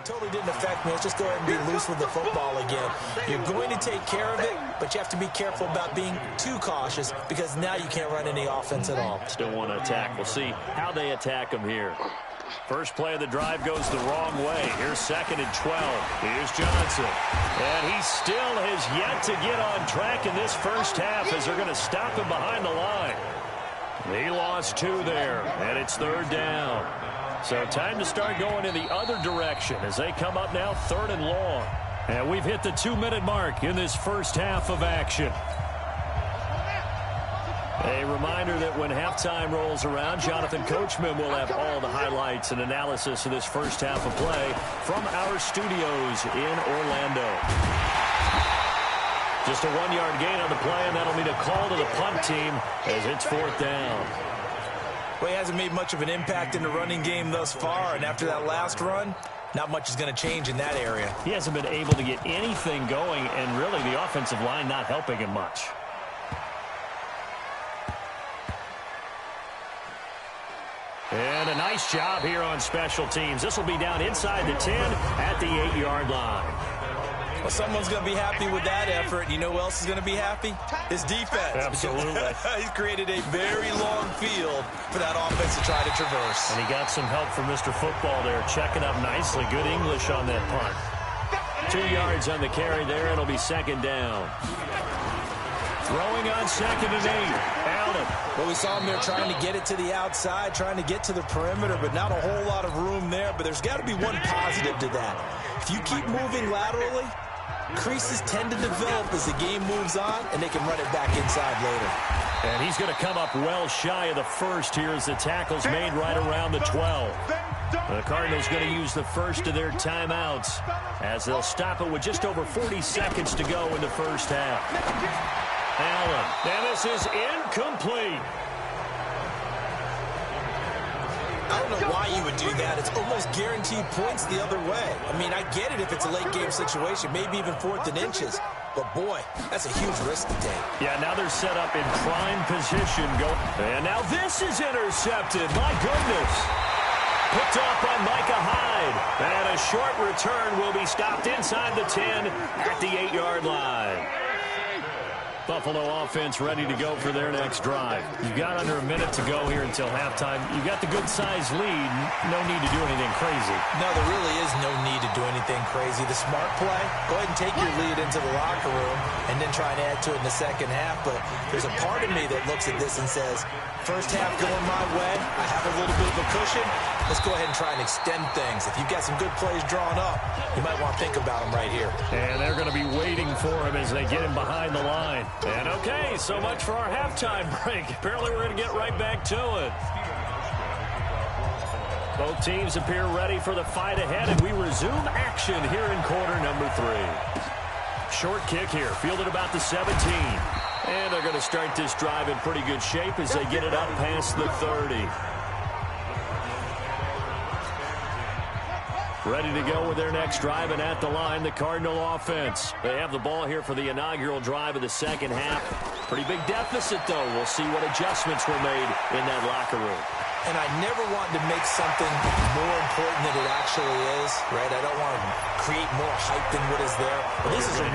totally didn't affect me. Let's just go ahead and be loose with the football again. You're going to take care of it, but you have to be careful about being too cautious because now you can't run any offense at all. Still want to attack. We'll see how they attack them here. First play of the drive goes the wrong way. Here's 2nd and 12. Here's Johnson. And he still has yet to get on track in this first half as they're going to stop him behind the line. He lost 2 there, and it's 3rd down. So time to start going in the other direction as they come up now 3rd and long. And we've hit the 2-minute mark in this first half of action. A reminder that when halftime rolls around, Jonathan Coachman will have all the highlights and analysis of this first half of play from our studios in Orlando. Just a 1-yard gain on the play, and that'll mean a call to the punt team as it's 4th down. Well, he hasn't made much of an impact in the running game thus far, and after that last run, not much is going to change in that area. He hasn't been able to get anything going, and really the offensive line not helping him much. And a nice job here on special teams. This will be down inside the 10 at the 8-yard line. Well, someone's going to be happy with that effort. You know who else is going to be happy? His defense. Absolutely. He's created a very long field for that offense to try to traverse. And he got some help from Mr. Football there, checking up nicely. Good English on that punt. 2 yards on the carry there. It'll be 2nd down. Throwing on 2nd and 8. Allen. Well, we saw him there trying to get it to the outside, trying to get to the perimeter, but not a whole lot of room there. But there's got to be one positive to that. If you keep moving laterally, creases tend to develop as the game moves on, and they can run it back inside later. And he's going to come up well shy of the first here as the tackle's made right around the 12. The Cardinals going to use the first of their timeouts as they'll stop it with just over 40 seconds to go in the first half. Allen, and this is incomplete. I don't know why you would do that. It's almost guaranteed points the other way. I mean, I get it if it's a late game situation, maybe even 4th and inches. But, boy, that's a huge risk to take. Yeah, now they're set up in prime position. And now this is intercepted. My goodness. Picked off by Micah Hyde. And a short return will be stopped inside the 10 at the 8-yard line. Buffalo offense ready to go for their next drive. You've got under a minute to go here until halftime. You've got the good-sized lead. No need to do anything crazy. No, there really is no need to do anything crazy. The smart play, go ahead and take your lead into the locker room and then try and add to it in the second half. But there's a part of me that looks at this and says, first half going my way, I have a little bit of a cushion. Let's go ahead and try and extend things. If you've got some good plays drawn up, you might want to think about them right here. And they're going to be waiting for him as they get him behind the line. And okay, so much for our halftime break. Apparently we're going to get right back to it. Both teams appear ready for the fight ahead, and we resume action here in quarter number 3. Short kick here, fielded about the 17. And they're going to start this drive in pretty good shape as they get it up past the 30. Ready to go with their next drive, and at the line, the Cardinal offense. They have the ball here for the inaugural drive of the second half. Pretty big deficit, though. We'll see what adjustments were made in that locker room. And I never want to make something more important than it actually is, right? I don't want to create more hype than what is there. But this is I'm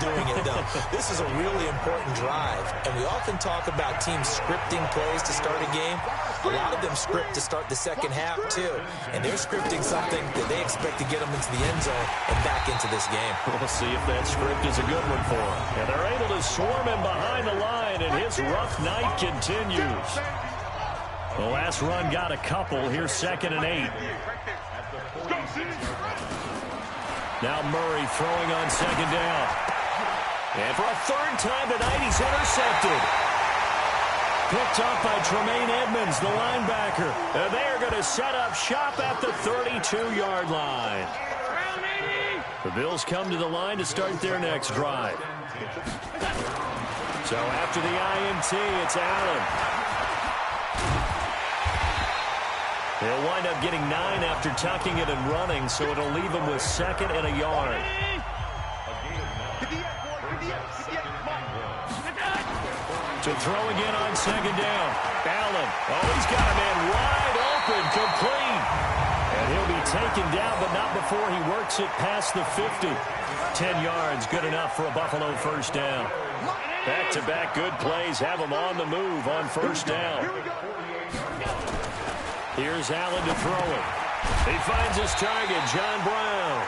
doing it, though. This is a really important drive. And we often talk about teams scripting plays to start a game. A lot of them script to start the second half, too. And they're scripting something that they expect to get them into the end zone and back into this game. We'll see if that script is a good one for them. And they're able to swarm him behind the line, and his rough night continues. The last run got a couple. Here's 2nd and 8. Now Murray throwing on 2nd down. And for a 3rd time tonight, he's intercepted. Picked up by Tremaine Edmonds, the linebacker. And they are going to set up shop at the 32-yard line. The Bills come to the line to start their next drive. So after the INT, it's Allen. They'll wind up getting 9 after tucking it and running, so it'll leave them with 2nd and a yard. To throw again on 2nd down. Allen. Oh, he's got a man wide open, complete. And he'll be taken down, but not before he works it past the 50. 10 yards, good enough for a Buffalo first down. Back-to-back good plays have him on the move on first down. Here's Allen to throw it. He finds his target, John Brown.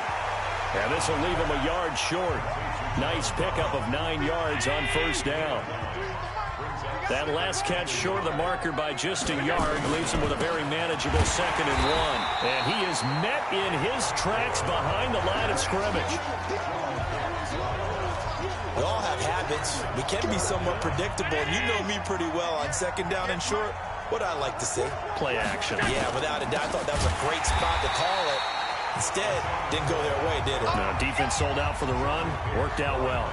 And this will leave him a yard short. Nice pickup of 9 yards on first down. That last catch short of the marker by just a yard leaves him with a very manageable 2nd and 1. And he is met in his tracks behind the line of scrimmage. We all have habits. We can be somewhat predictable. And you know me pretty well on 2nd down and short. What I like to see? Play action. Yeah, without a doubt. I thought that was a great spot to call it. Instead, didn't go their way, did it? No, defense sold out for the run. Worked out well.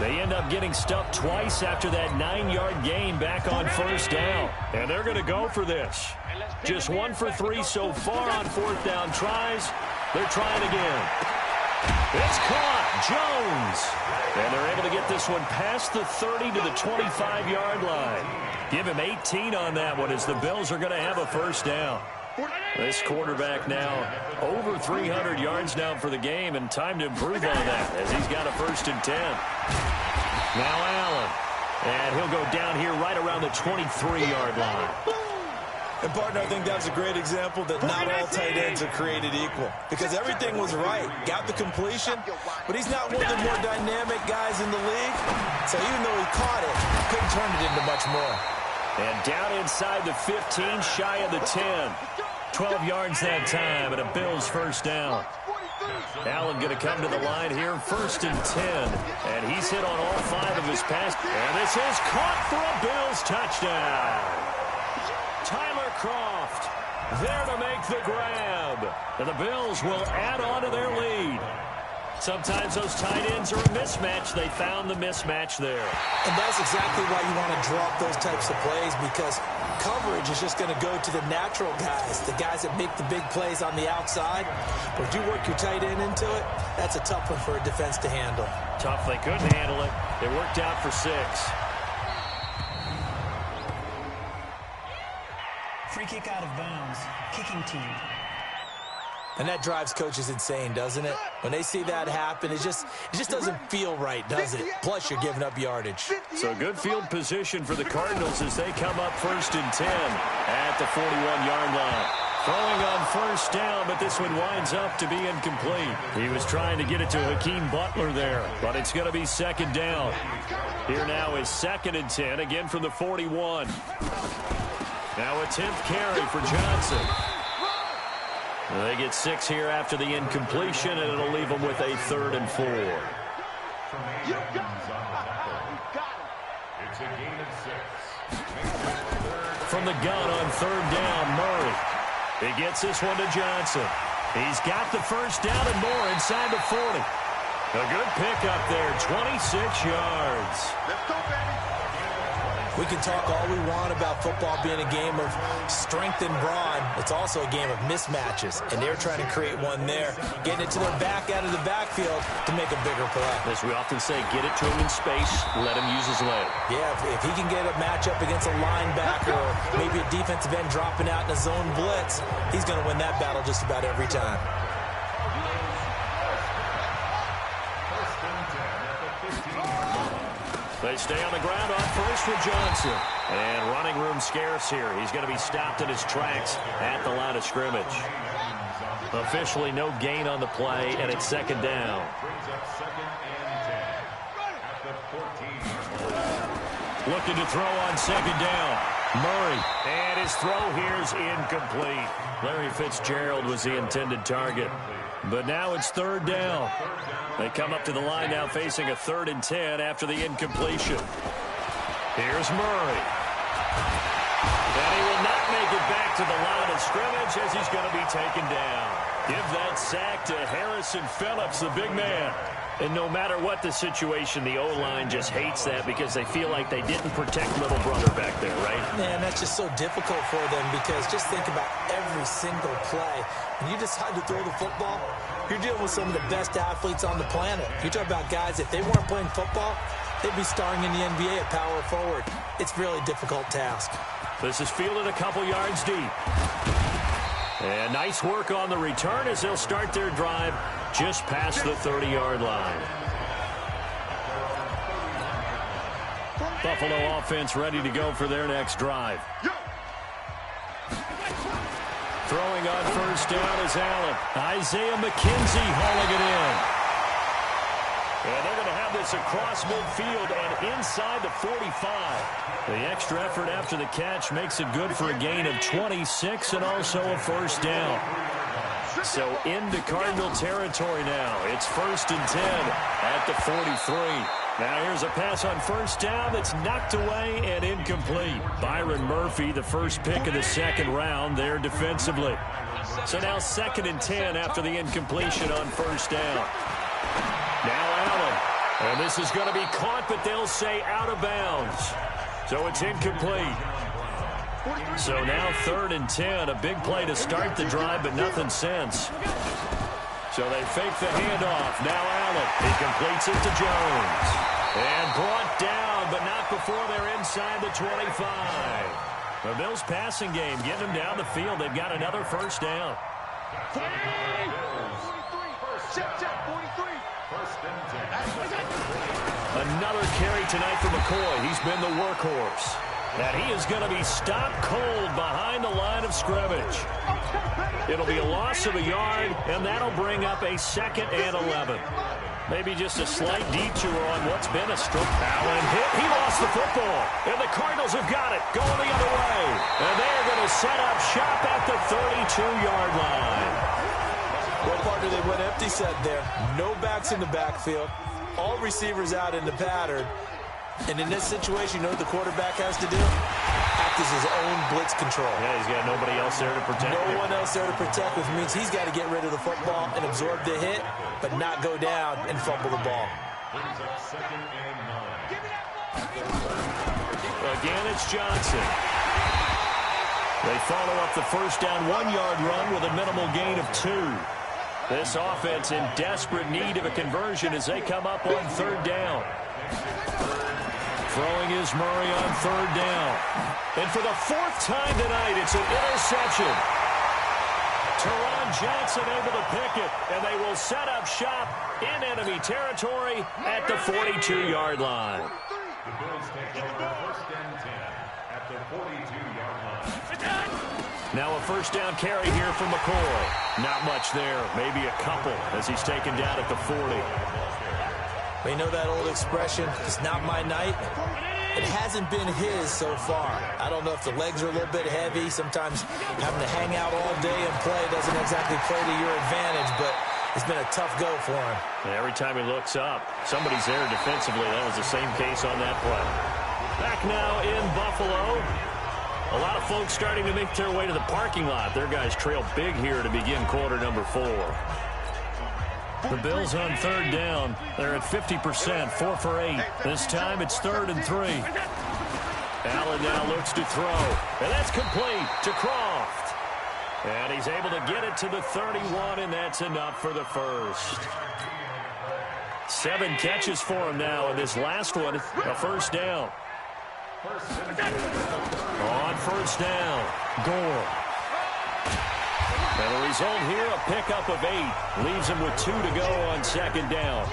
They end up getting stuffed twice after that 9-yard gain back on first down. And they're going to go for this. Just 1 for 3 so far on 4th down tries. They're trying again. It's caught. Jones. And they're able to get this one past the 30 to the 25-yard line. Give him 18 on that one as the Bills are going to have a first down. This quarterback now over 300 yards now for the game, and time to improve on that as he's got a 1st and 10. Now Allen, and he'll go down here right around the 23-yard line. And, partner, I think that's a great example that not all tight ends are created equal because everything was right. Got the completion, but he's not one of the more dynamic guys in the league. So even though he caught it, couldn't turn it into much more. And down inside the 15, shy of the 10. 12 yards that time, and a Bills first down. Allen going to come to the line here, 1st and 10. And he's hit on all 5 of his passes. And this is caught for a Bills touchdown. Tyler Kroft there to make the grab. And the Bills will add on to their lead. Sometimes those tight ends are a mismatch. They found the mismatch there. And that's exactly why you want to drop those types of plays because coverage is just going to go to the natural guys, the guys that make the big plays on the outside. But if you work your tight end into it, that's a tough one for a defense to handle. Tough. They couldn't handle it. It worked out for 6. Free kick out of bounds. Kicking team. And that drives coaches insane, doesn't it? When they see that happen, it just doesn't feel right, does it? Plus, you're giving up yardage. So good field position for the Cardinals as they come up 1st and 10 at the 41-yard line. Throwing on first down, but this one winds up to be incomplete. He was trying to get it to Hakeem Butler there, but it's going to be 2nd down. Here now is 2nd and 10, again from the 41. Now a 10th carry for Johnson. They get 6 here after the incompletion, and it'll leave them with a 3rd and 4. From the gun on 3rd down, Murray. He gets this one to Johnson. He's got the first down and more inside the 40. A good pickup there, 26 yards. We can talk all we want about football being a game of strength and brawn. It's also a game of mismatches, and they're trying to create one there, getting it to their back out of the backfield to make a bigger play. As we often say, get it to him in space, let him use his leg. Yeah, if he can get a matchup against a linebacker or maybe a defensive end dropping out in a zone blitz, he's going to win that battle just about every time. They stay on the ground on first with Johnson. And running room scarce here. He's going to be stopped in his tracks at the line of scrimmage. Officially no gain on the play, and it's 2nd down. Looking to throw on 2nd down. Murray. And his throw here is incomplete. Larry Fitzgerald was the intended target. But now it's 3rd down. They come up to the line now facing a 3rd and 10 after the incompletion. Here's Murray. And he will not make it back to the line of scrimmage as he's going to be taken down. Give that sack to Harrison Phillips, the big man. And no matter what the situation, the O-line just hates that because they feel like they didn't protect little brother back there, right? Man, that's just so difficult for them because just think about every single play. When you decide to throw the football, you're dealing with some of the best athletes on the planet. You're talking about guys, if they weren't playing football, they'd be starring in the NBA at power forward. It's a really difficult task. This is fielded a couple yards deep. And nice work on the return as they'll start their drive just past the 30-yard line. Buffalo offense ready to go for their next drive. Throwing on first down is Allen. Isaiah McKenzie hauling it in. And they're going to have this across midfield and inside the 45. The extra effort after the catch makes it good for a gain of 26 and also a first down. So into Cardinal territory now. It's 1st and 10 at the 43. Now here's a pass on first down that's knocked away and incomplete. Byron Murphy, the first pick of the second round there defensively. So now 2nd and 10 after the incompletion on first down. Now Allen. And this is going to be caught, but they'll say out of bounds. So it's incomplete. So now 3rd and 10. A big play to start the drive, but nothing since. So they fake the handoff. Now Allen. He completes it to Jones. And brought down, but not before they're inside the 25. The Bills' passing game getting them down the field. They've got another first down. Another carry tonight for McCoy. He's been the workhorse. And he is going to be stopped cold behind the line of scrimmage. It'll be a loss of a yard, and that'll bring up a 2nd and 11. Maybe just a slight detour on what's been a strong. Allen hit. He lost the football. And the Cardinals have got it. Going the other way. And they're going to set up shop at the 32-yard line. Well, partner, they went empty set there. No backs in the backfield. All receivers out in the pattern. And in this situation, you know what the quarterback has to do? Act as his own blitz control. Yeah, he's got nobody else there to protect him. No one else there to protect, which means he's got to get rid of the football and absorb the hit, but not go down and fumble the ball. Again, it's Johnson. They follow up the first down 1-yard run with a minimal gain of 2. This offense in desperate need of a conversion as they come up on 3rd down. Throwing is Murray on 3rd down. And for the 4th time tonight, it's an interception. Teron Johnson able to pick it, and they will set up shop in enemy territory at the 42-yard line. The Bills take over 1st and 10 at the 42-yard line. Now a first down carry here for McCoy. Not much there, maybe a couple as he's taken down at the 40. We know that old expression, it's not my night. It hasn't been his so far. I don't know if the legs are a little bit heavy. Sometimes having to hang out all day and play doesn't exactly play to your advantage, but it's been a tough go for him. And every time he looks up, somebody's there defensively. That was the same case on that play. Back now in Buffalo. A lot of folks starting to make their way to the parking lot. Their guys trail big here to begin quarter number 4. The Bills on 3rd down. They're at 50%, 4 for 8. This time it's 3rd and 3. Allen now looks to throw. And that's complete to Croft. And he's able to get it to the 31, and that's enough for the first. 7 catches for him now, and this last one, a first down. On first down, Gore. And the result here, a pickup of 8. Leaves him with 2 to go on 2nd down.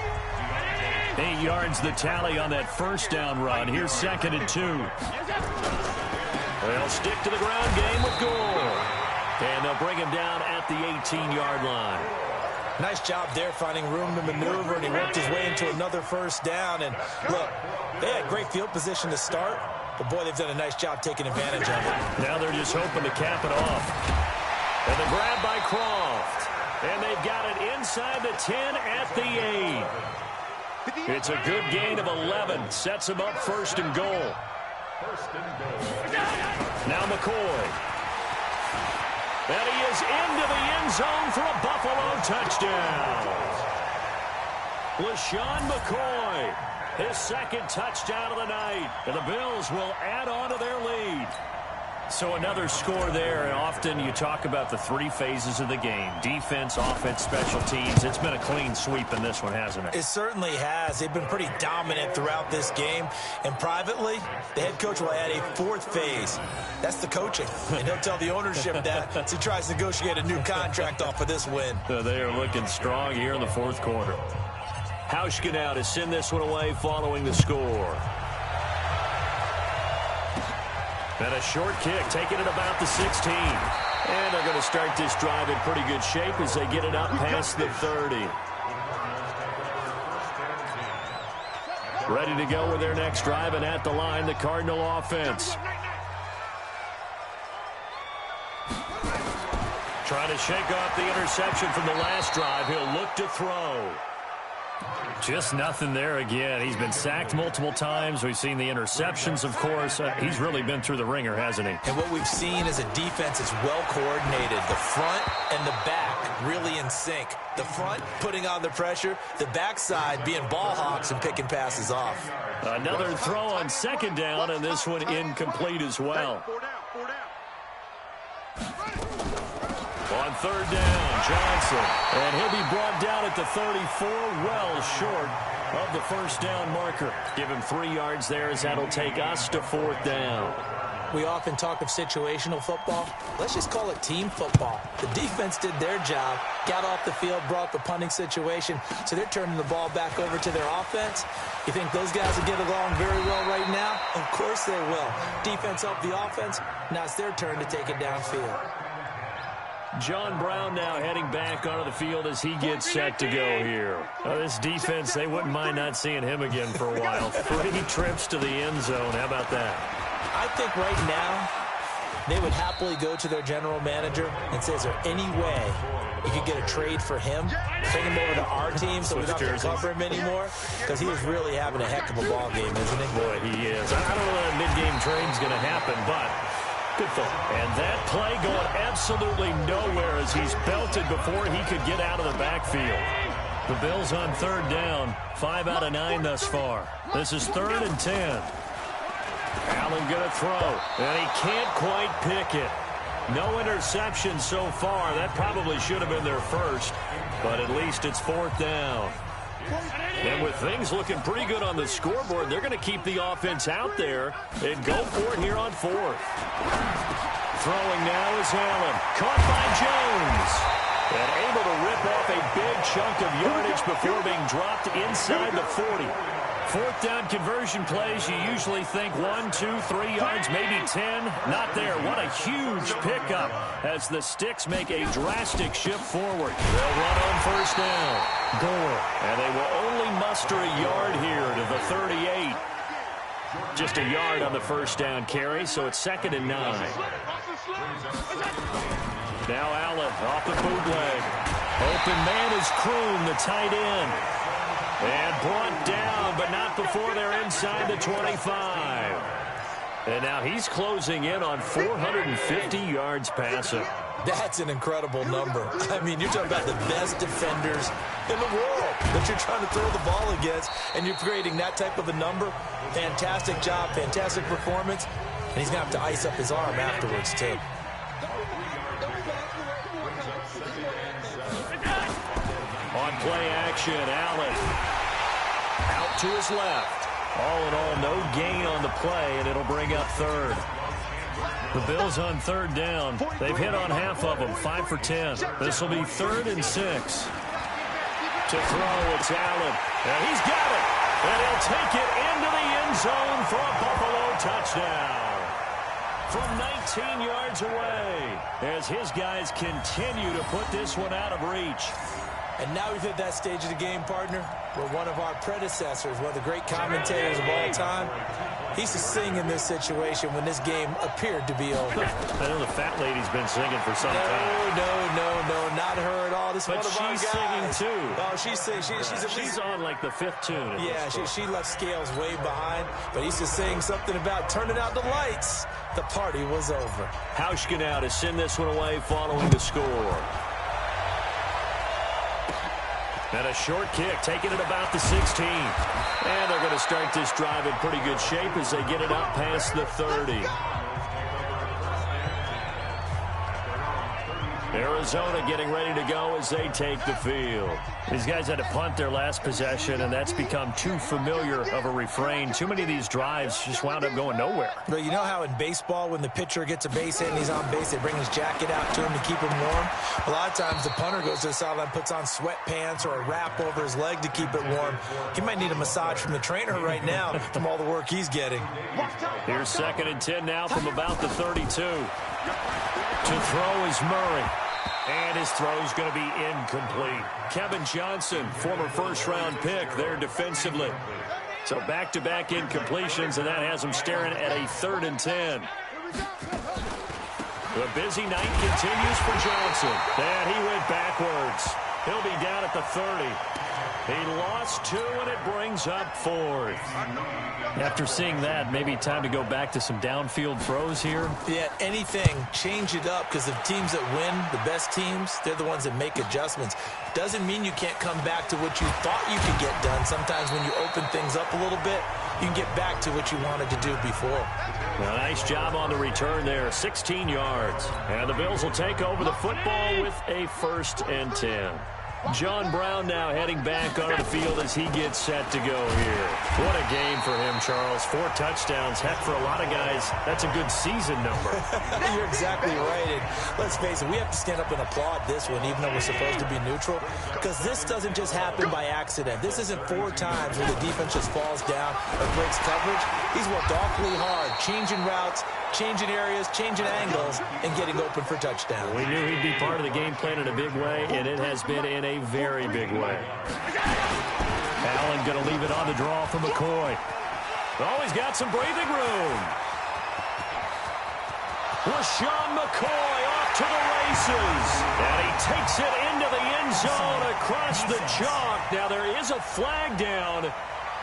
8 yards the tally on that first down run. Here's 2nd and 2. They'll stick to the ground game with Gore. And they'll bring him down at the 18-yard line. Nice job there finding room to maneuver, and he worked his way into another first down. And look, they had great field position to start, but boy, they've done a nice job taking advantage of it. Now they're just hoping to cap it off. And the grab by Croft. And they've got it inside the 10 at the 8. It's a good gain of 11. Sets them up 1st and goal. Now McCoy. And he is into the end zone for a Buffalo touchdown. LaShawn McCoy, his 2nd touchdown of the night. And the Bills will add on to their lead. So another score there, and often you talk about the three phases of the game: defense, offense, special teams. It's been a clean sweep in this one, hasn't it? It certainly has. They've been pretty dominant throughout this game. And privately, the head coach will add a fourth phase. That's the coaching. And he'll tell the ownership that as he tries to negotiate a new contract off of this win. They are looking strong here in the fourth quarter. Hauschka now to send this one away following the score. And a short kick, taking it about the 16. And they're going to start this drive in pretty good shape as they get it up past the 30. Ready to go with their next drive, and at the line, the Cardinal offense. Trying to shake off the interception from the last drive. He'll look to throw. Just nothing there again. He's been sacked multiple times. We've seen the interceptions, of course. He's really been through the ringer, hasn't he? And what we've seen is a defense is well coordinated. The front and the back really in sync. The front putting on the pressure, the backside being ball hawks and picking passes off. Another throw on second down, and this one incomplete as well. On third down, Johnson. And he'll be brought down at the 34, well short of the first down marker. Give him 3 yards there as that'll take us to fourth down. We often talk of situational football. Let's just call it team football. The defense did their job, got off the field, brought the punting situation, so they're turning the ball back over to their offense. You think those guys will get along very well right now? Of course they will. Defense helped the offense. Now it's their turn to take it downfield. John Brown now heading back onto the field as he gets set to go here. This defense, they wouldn't mind not seeing him again for a while. 3 trips to the end zone. How about that? I think right now they would happily go to their general manager and say, is there any way you could get a trade for him? Bring him over to our team so we don't have to cover him anymore? Because he is really having a heck of a ball game, isn't he? Boy, he is. I don't know that mid-game trade's going to happen, but good thing. And that play going absolutely nowhere as he's belted before he could get out of the backfield. The Bills on third down, 5 out of 9 thus far. This is 3rd and 10. Allen going to throw, and he can't quite pick it. No interception so far. That probably should have been their first, but at least it's 4th down. And with things looking pretty good on the scoreboard, they're going to keep the offense out there and go for it here on 4th. Throwing now is Allen. Caught by Jones. And able to rip off a big chunk of yardage before being dropped inside the 40. 4th down conversion plays, you usually think 1, 2, 3 yards, maybe 10. Not there. What a huge pickup as the Sticks make a drastic shift forward. They'll run on first down. Gore. And they will only muster a yard here to the 38. Just a yard on the first down carry, so it's 2nd and 9. Now Allen off the bootleg. Open man is Kroon, the tight end. And brought down, but not before they're inside the 25. And now he's closing in on 450 yards passing. That's an incredible number. I mean, you're talking about the best defenders in the world that you're trying to throw the ball against, and you're creating that type of a number. Fantastic job, fantastic performance. And he's going to have to ice up his arm afterwards, too. On play action, Allen out to his left. All in all, no gain on the play, and it'll bring up 3rd. The Bills on 3rd down. They've hit on half of them, 5 for 10. This will be 3rd and 6. To throw, it's Allen. And he's got it. And he'll take it into the end zone for a Buffalo touchdown. From 19 yards away, as his guys continue to put this one out of reach. And now we've hit that stage of the game, partner, where one of our predecessors, one of the great commentators of all time, he used to sing in this situation when this game appeared to be over. I know the fat lady's been singing for some time. No, not her at all. This is one of our guys. But she's singing too. Oh, she's singing. She's on like the 5th tune. Yeah, she left Scales way behind, but he used to sing something about turning out the lights. The party was over. Hauschka now to send this one away following the score. And a short kick, taking it about the 16. And they're going to start this drive in pretty good shape as they get it up past the 30. Arizona getting ready to go as they take the field. These guys had to punt their last possession, and that's become too familiar of a refrain. Too many of these drives just wound up going nowhere. But you know how in baseball, when the pitcher gets a base hit and he's on base, they bring his jacket out to him to keep him warm? A lot of times the punter goes to the sideline, puts on sweatpants or a wrap over his leg to keep it warm. He might need a massage from the trainer right now from all the work he's getting. Here's 2nd and 10 now from about the 32. To throw is Murray. And his throw is going to be incomplete. Kevin Johnson, former first-round pick there defensively. So back-to-back incompletions, and that has him staring at a 3rd and 10. The busy night continues for Johnson. And he went backwards. He'll be down at the 30. He lost 2, and it brings up 4th. After seeing that, maybe time to go back to some downfield throws here. Yeah, anything, change it up, because the teams that win, the best teams, they're the ones that make adjustments. Doesn't mean you can't come back to what you thought you could get done. Sometimes when you open things up a little bit, you can get back to what you wanted to do before. Well, nice job on the return there, 16 yards. And the Bills will take over the football with a 1st and 10. John Brown now heading back onto the field as he gets set to go here. What a game for him, Charles. 4 touchdowns. Heck, for a lot of guys, that's a good season number. You're exactly right. And let's face it, we have to stand up and applaud this one, even though we're supposed to be neutral, because this doesn't just happen by accident. This isn't 4 times where the defense just falls down or breaks coverage. He's worked awfully hard, changing routes, changing areas, changing angles, and getting open for touchdowns. We knew he'd be part of the game plan in a big way, and it has been in a very big way. Allen going to leave it on the draw for McCoy. Oh, he's got some breathing room. LaShawn McCoy off to the races. And he takes it into the end zone across the chalk. Now, there is a flag down,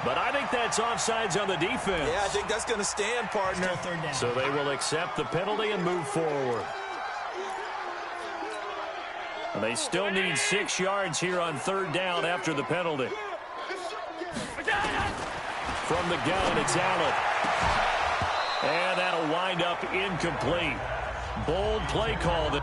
but I think that's offsides on the defense. Yeah, I think that's going to stand, partner. Still 3rd down. So they will accept the penalty and move forward. And they still need 6 yards here on 3rd down after the penalty. From the gun, it's Allen. And that'll wind up incomplete. Bold play call.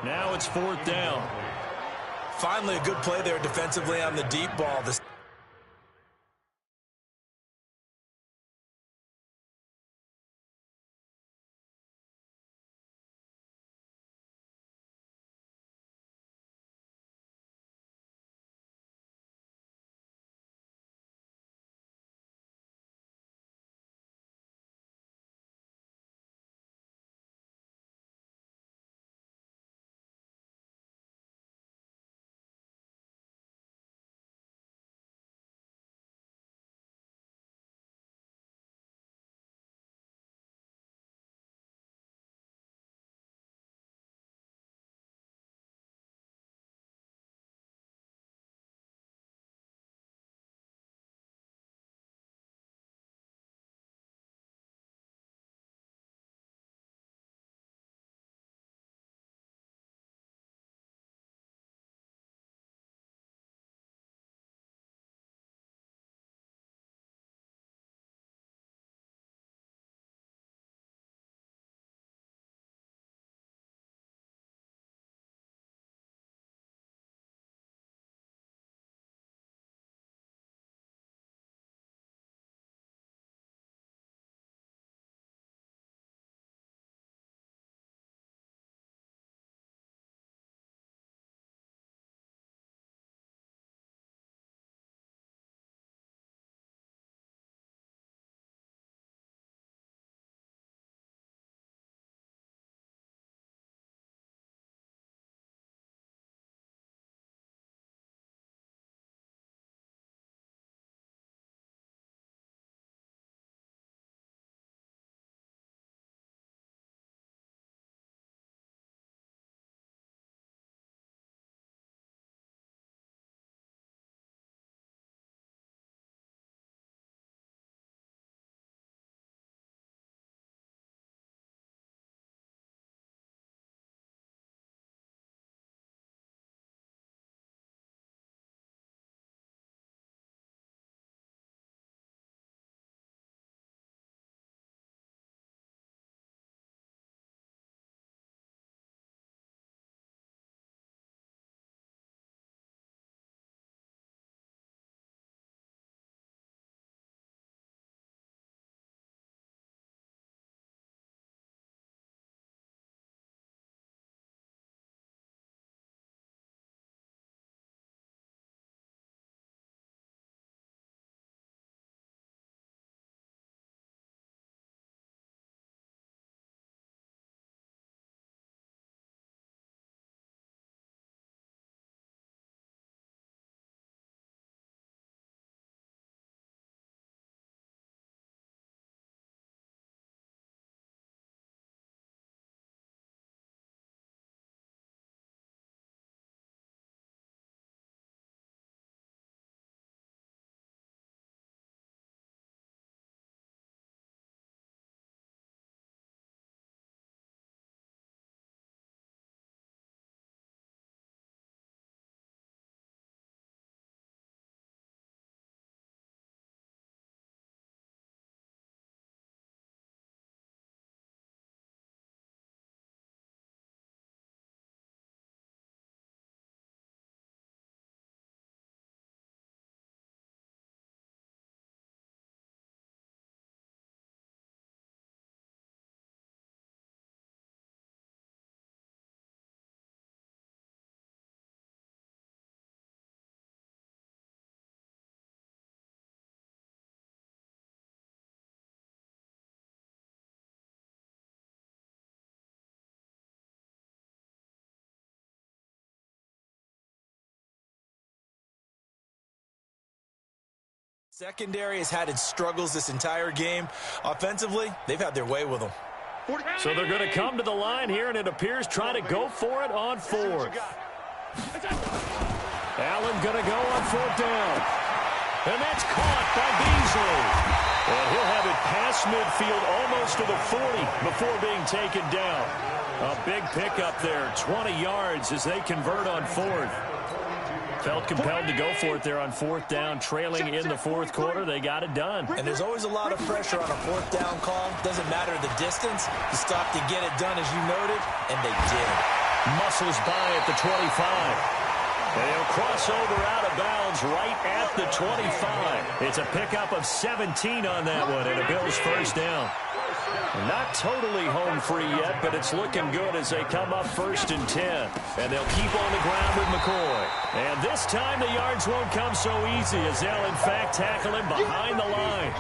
Now it's 4th down. Finally, a good play there defensively on the deep ball. Secondary has had its struggles this entire game. Offensively, they've had their way with them. So they're going to come to the line here, and it appears trying to go for it on fourth. Allen going to go on fourth down. And that's caught by Beasley. And he'll have it past midfield almost to the 40 before being taken down. A big pickup there, 20 yards as they convert on fourth. Felt compelled to go for it there on fourth down, trailing in the fourth quarter. They got it done. And there's always a lot of pressure on a fourth down call. Doesn't matter the distance. You stop to get it done, as you noted, and they did. Muscles by at the 25. And he'll cross over out of bounds right at the 25. It's a pickup of 17 on that one, and a Bills first down. Not totally home free yet, but it's looking good as they come up 1st and 10. And they'll keep on the ground with McCoy. And this time the yards won't come so easy as they'll, in fact, tackle him behind the line.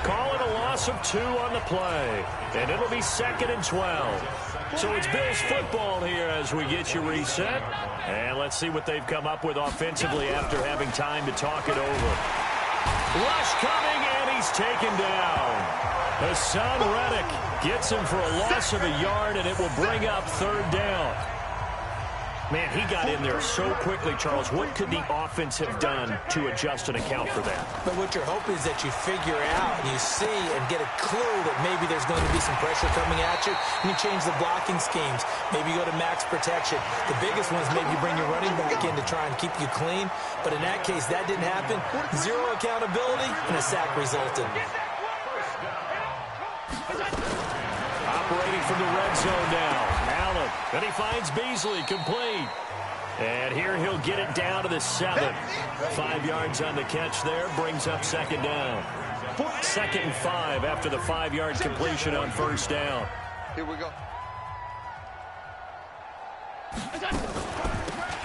Call it a loss of 2 on the play. And it'll be 2nd and 12. So it's Bills football here as we get you reset. And let's see what they've come up with offensively after having time to talk it over. Rush coming, and he's taken down. Hassan Reddick gets him for a loss of a yard, and it will bring up 3rd down. Man, he got in there so quickly, Charles. What could the offense have done to adjust and account for that? But what you're hoping is that you figure out, you see, and get a clue that maybe there's going to be some pressure coming at you, and you change the blocking schemes. Maybe you go to max protection. The biggest one is maybe you bring your running back in to try and keep you clean. But in that case, that didn't happen. 0 accountability, and a sack resulted. Operating from the red zone now. Allen. And he finds Beasley complete. And here he'll get it down to the 7. 5 yards on the catch there. Brings up 2nd down. 2nd and 5 after the 5-yard completion on 1st down. Here we go.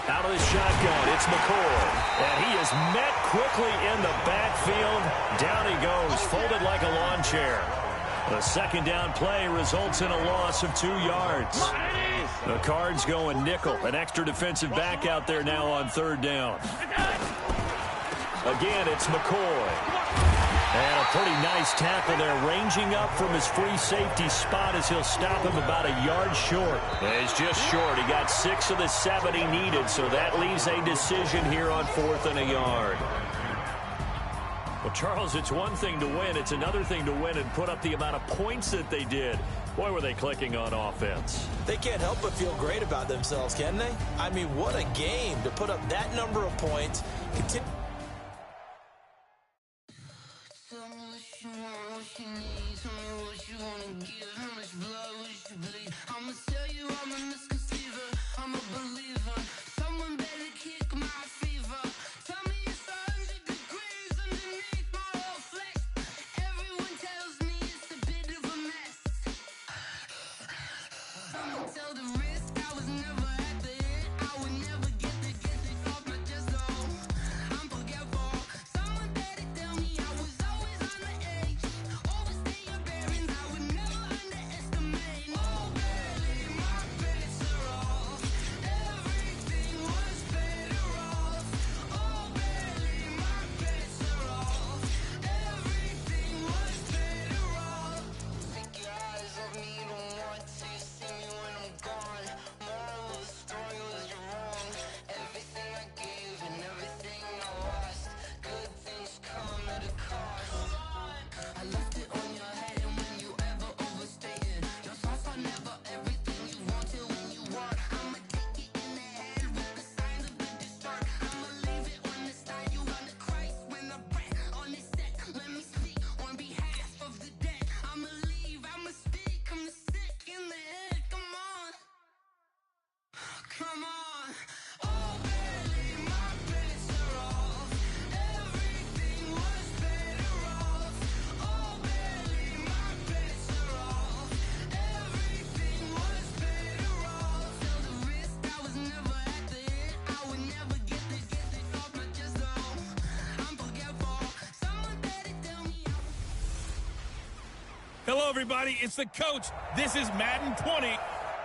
Out of the shotgun, it's McCoy. And he is met quickly in the backfield. Down he goes, folded like a lawn chair. The 2nd down play results in a loss of 2 yards. The Cards going nickel. An extra defensive back out there now on 3rd down. Again, it's McCoy. And a pretty nice tackle there, ranging up from his free safety spot as he'll stop him about a yard short. And he's just short. He got 6 of the 7 he needed, so that leaves a decision here on 4th and a yard. Well, Charles, it's one thing to win. It's another thing to win and put up the amount of points that they did. Boy, were they clicking on offense. They can't help but feel great about themselves, can they? I mean, what a game to put up that number of points. Hello, everybody. It's the coach. This is Madden 20.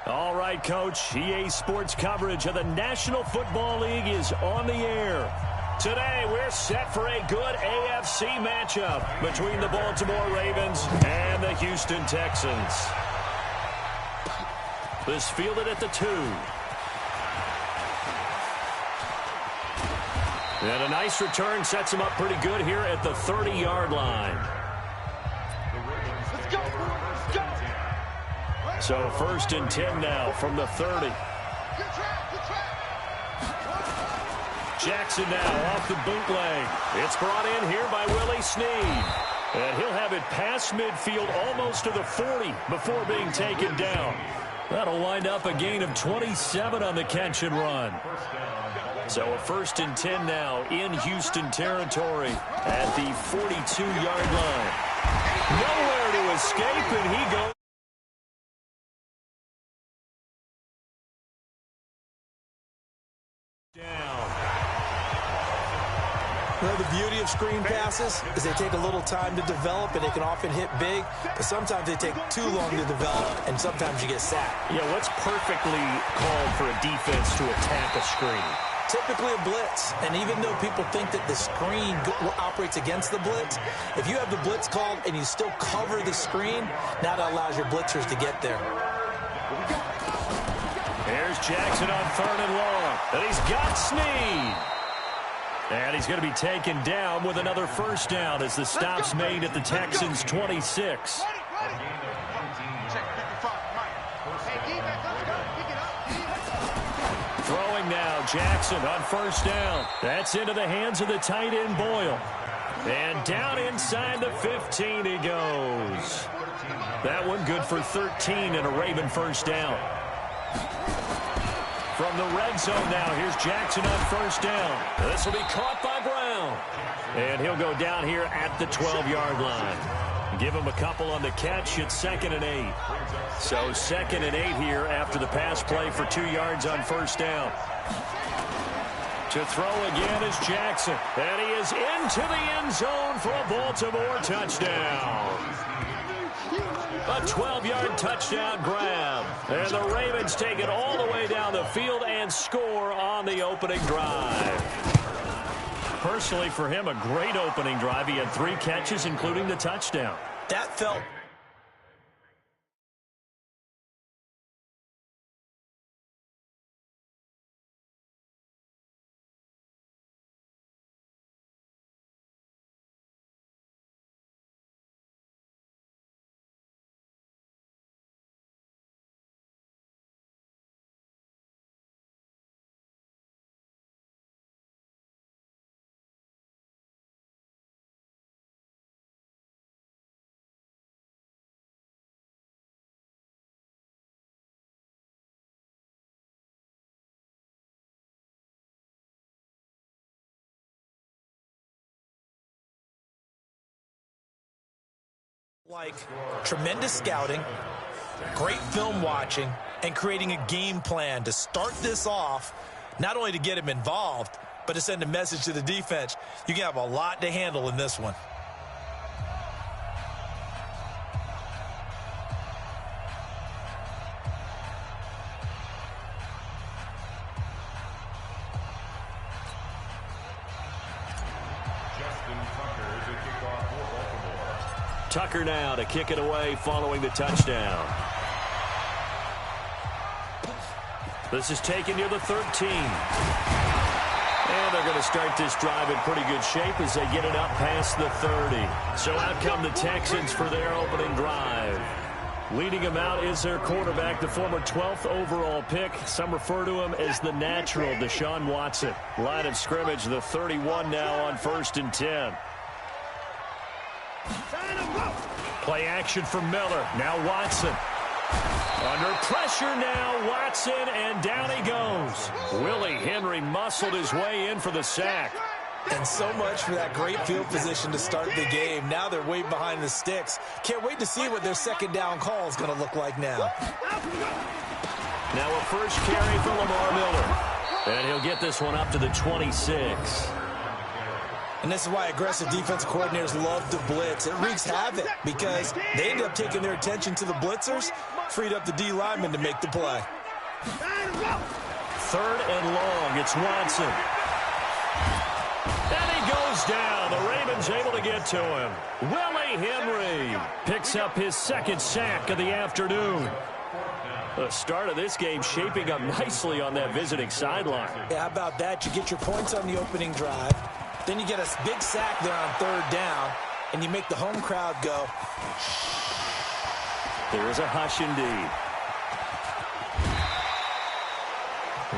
All right, Coach. EA Sports coverage of the National Football League is on the air. Today, we're set for a good AFC matchup between the Baltimore Ravens and the Houston Texans. This fielded at the 2. And a nice return sets him up pretty good here at the 30-yard line. Let's go. So 1st and 10 now from the 30. Jackson now off the bootleg. It's brought in here by Willie Snead. And he'll have it past midfield almost to the 40 before being taken down. That'll wind up a gain of 27 on the catch and run. So a 1st and 10 now in Houston territory at the 42-yard line. Nowhere to escape, and he goes down. Well, the beauty of screen passes is they take a little time to develop, and they can often hit big, but sometimes they take too long to develop, and sometimes you get sacked. Yeah, what's perfectly called for a defense to attack a screen? Typically a blitz, and even though people think that the screen operates against the blitz, if you have the blitz called and you still cover the screen, now that allows your blitzers to get there. Here's Jackson on 3rd and long, and he's got Snead. And he's going to be taken down with another 1st down as the stop's made at the Texans' 26. Throwing now, Jackson on 1st down. That's into the hands of the tight end, Boyle. And down inside the 15 he goes. That one good for 13 and a Raven 1st down. From the red zone now, here's Jackson on 1st down. This will be caught by Brown. And he'll go down here at the 12-yard line. Give him a couple on the catch. It's 2nd and 8. So 2nd and 8 here after the pass play for 2 yards on 1st down. To throw again is Jackson. And he is into the end zone for a Baltimore touchdown. A 12-yard touchdown grab. And the Ravens take it all the way down the field and score on the opening drive. Personally, for him, a great opening drive. He had 3 catches, including the touchdown. That felt... like tremendous scouting, great film watching, and creating a game plan to start this off, not only to get him involved, but to send a message to the defense. You can have a lot to handle in this one. Tucker now to kick it away following the touchdown. This is taken near the 13. And they're going to start this drive in pretty good shape as they get it up past the 30. So out come the Texans for their opening drive. Leading them out is their quarterback, the former 12th overall pick. Some refer to him as the natural, Deshaun Watson. Line of scrimmage, the 31 now on 1st and 10. Play action for Miller. Now Watson. Under pressure now, Watson, and down he goes. Willie Henry muscled his way in for the sack. And so much for that great field position to start the game. Now they're way behind the sticks. Can't wait to see what their second down call is going to look like now. Now a first carry for Lamar Miller. And he'll get this one up to the 26. And this is why aggressive defensive coordinators love to blitz. It wreaks havoc because they end up taking their attention to the blitzers, freed up the D lineman to make the play. 3rd and long. It's Watson. one's able to get to him. Willie Henry picks up his second sack of the afternoon. The start of this game shaping up nicely on that visiting sideline. Yeah, how about that? You get your points on the opening drive. Then you get a big sack there on third down, and you make the home crowd go. There is a hush indeed.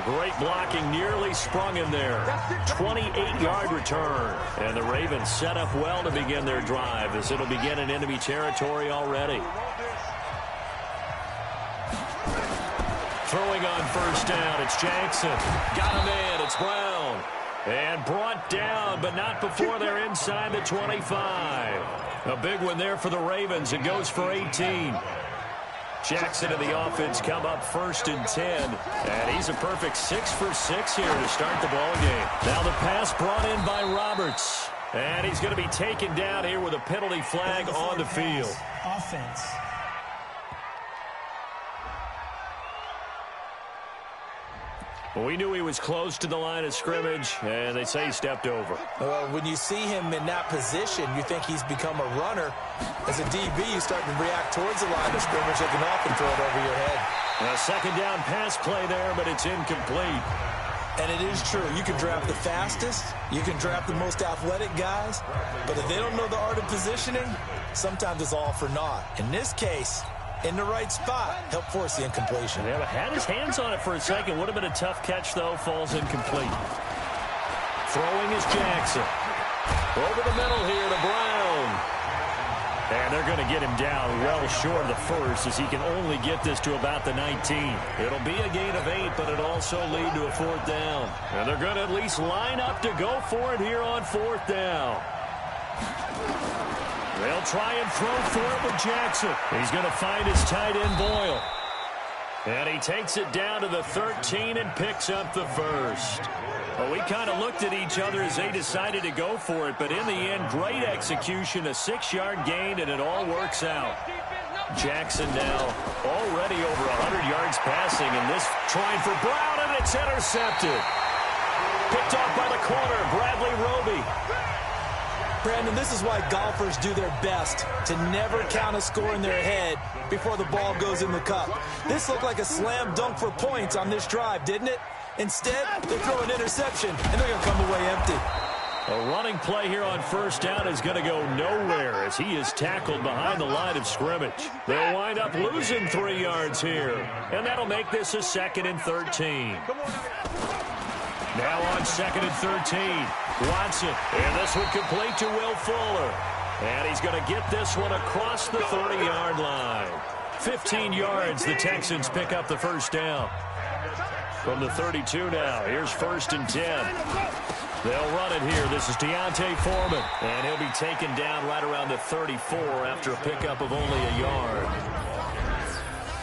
Great blocking, nearly sprung him there. 28-yard return. And the Ravens set up well to begin their drive as it'll begin in enemy territory already. Throwing on first down, it's Jackson. Got him in, it's Brown. And brought down, but not before they're inside the 25. A big one there for the Ravens. It goes for 18. Jackson and the offense come up 1st and 10. And he's a perfect 6 for 6 here to start the ball game. Now the pass brought in by Roberts. And he's going to be taken down here with a penalty flag on the field. Offense. Well, we knew he was close to the line of scrimmage, and they say he stepped over. Well, when you see him in that position, you think he's become a runner. As a DB, you start to react towards the line of scrimmage, looking off and throw it over your head. A second down pass play there, but it's incomplete. And it is true. You can draft the fastest. You can draft the most athletic guys. But if they don't know the art of positioning, sometimes it's all for naught. In this case, in the right spot, help force the incompletion. Yeah, but had his hands on it for a second. Would have been a tough catch, though. Falls incomplete. Throwing is Jackson. Over the middle here to Brown. And they're going to get him down well short of the first as he can only get this to about the 19. It'll be a gain of 8, but it'll also lead to a 4th down. And they're going to at least line up to go for it here on 4th down. They'll try and throw for it with Jackson. He's going to find his tight end, Boyle. And he takes it down to the 13 and picks up the first. Well, we kind of looked at each other as they decided to go for it, but in the end, great execution, a 6-yard gain, and it all works out. Jackson now already over 100 yards passing, and this trying for Brown, and it's intercepted. Picked off by the corner, Bradley Roby. Brandon, this is why golfers do their best to never count a score in their head before the ball goes in the cup. This looked like a slam dunk for points on this drive, didn't it? Instead, they throw an interception, and they're going to come away empty. A running play here on first down is going to go nowhere as he is tackled behind the line of scrimmage. They'll wind up losing 3 yards here, and that'll make this a 2nd and 13. Now on 2nd and 13, Watson, and this one complete to Will Fuller. And he's going to get this one across the 30-yard line. 15 yards, the Texans pick up the first down. From the 32 now, here's 1st and 10. They'll run it here. This is Deontay Foreman. And he'll be taken down right around the 34 after a pickup of only a yard.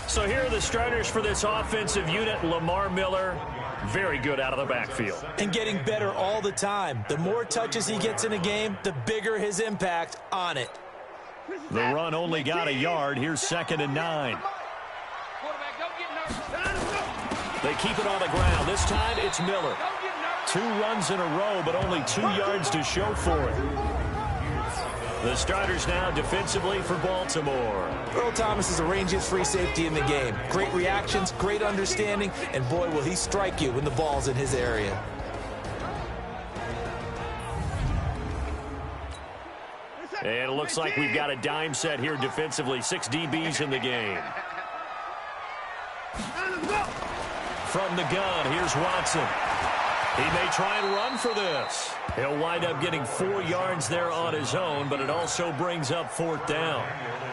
So here are the starters for this offensive unit. Lamar Miller, very good out of the backfield. And getting better all the time. The more touches he gets in a game, the bigger his impact on it. The run only got a yard. Here's 2nd and 9. They keep it on the ground. This time it's Miller. 2 runs in a row, but only 2 yards to show for it. The starters now defensively for Baltimore. Earl Thomas is the rangiest free safety in the game. Great reactions, great understanding, and boy, will he strike you when the ball's in his area. And it looks like we've got a dime set here defensively. 6 DBs in the game. From the gun, here's Watson. He may try and run for this. He'll wind up getting 4 yards there on his own, but it also brings up 4th down.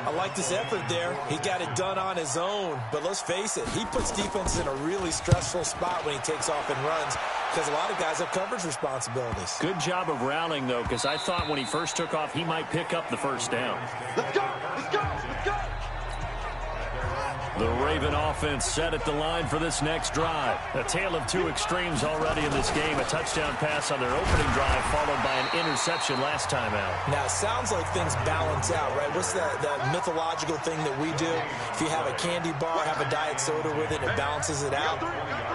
I like this effort there. He got it done on his own, but let's face it, he puts defenses in a really stressful spot when he takes off and runs because a lot of guys have coverage responsibilities. Good job of rallying, though, because I thought when he first took off, he might pick up the first down. Let's go! Let's go! Let's go! The Raven offense set at the line for this next drive. A tale of two extremes already in this game. A touchdown pass on their opening drive, followed by an interception last time out. Now, it sounds like things balance out, right? What's that mythological thing that we do? If you have a candy bar, have a diet soda with it, it balances it out.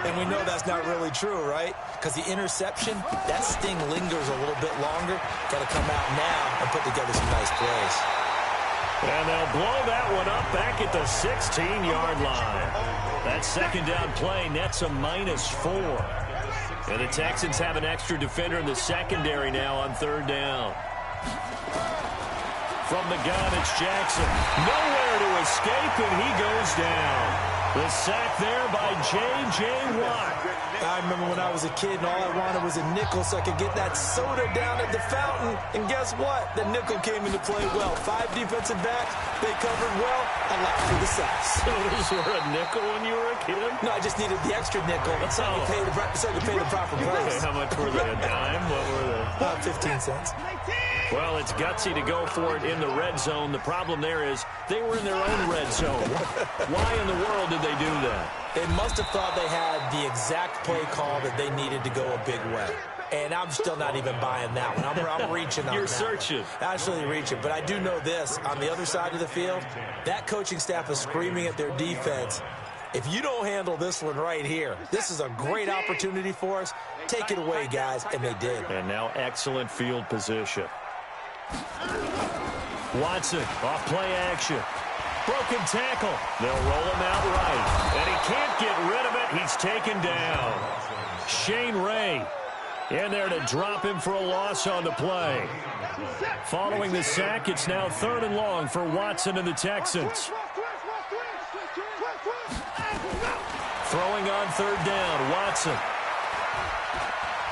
And we know that's not really true, right? Because the interception, that sting lingers a little bit longer. Got to come out now and put together some nice plays. And they'll blow that one up back at the 16-yard line. That second down play nets a -4. And the Texans have an extra defender in the secondary now on third down. From the gun, it's Jackson. Nowhere to escape, and he goes down. The sack there by J.J. Watt. I remember when I was a kid and all I wanted was a nickel so I could get that soda down at the fountain. And guess what? The nickel came into play well. 5 defensive backs, they covered well. I laughed for the sacks. Those were a nickel when you were a kid? No, I just needed the extra nickel so I could pay the proper price. Okay, how much were they? A dime? What were they? 15 cents. Well, it's gutsy to go for it in the red zone. The problem there is they were in their own red zone. Why in the world did they do that? They must have thought they had the exact play call that they needed to go a big way. And I'm still not even buying that one. I'm reaching on that. You're searching. Actually reaching. But I do know this. On the other side of the field, that coaching staff is screaming at their defense. If you don't handle this one right here, this is a great opportunity for us. Take it away, guys. And they did. And now excellent field position. Watson off play action. Broken tackle. They'll roll him out right. And he can't get rid of it. He's taken down. Shane Ray in there to drop him for a loss on the play. Following the sack, it's now 3rd and long for Watson and the Texans. Throwing on 3rd down, Watson.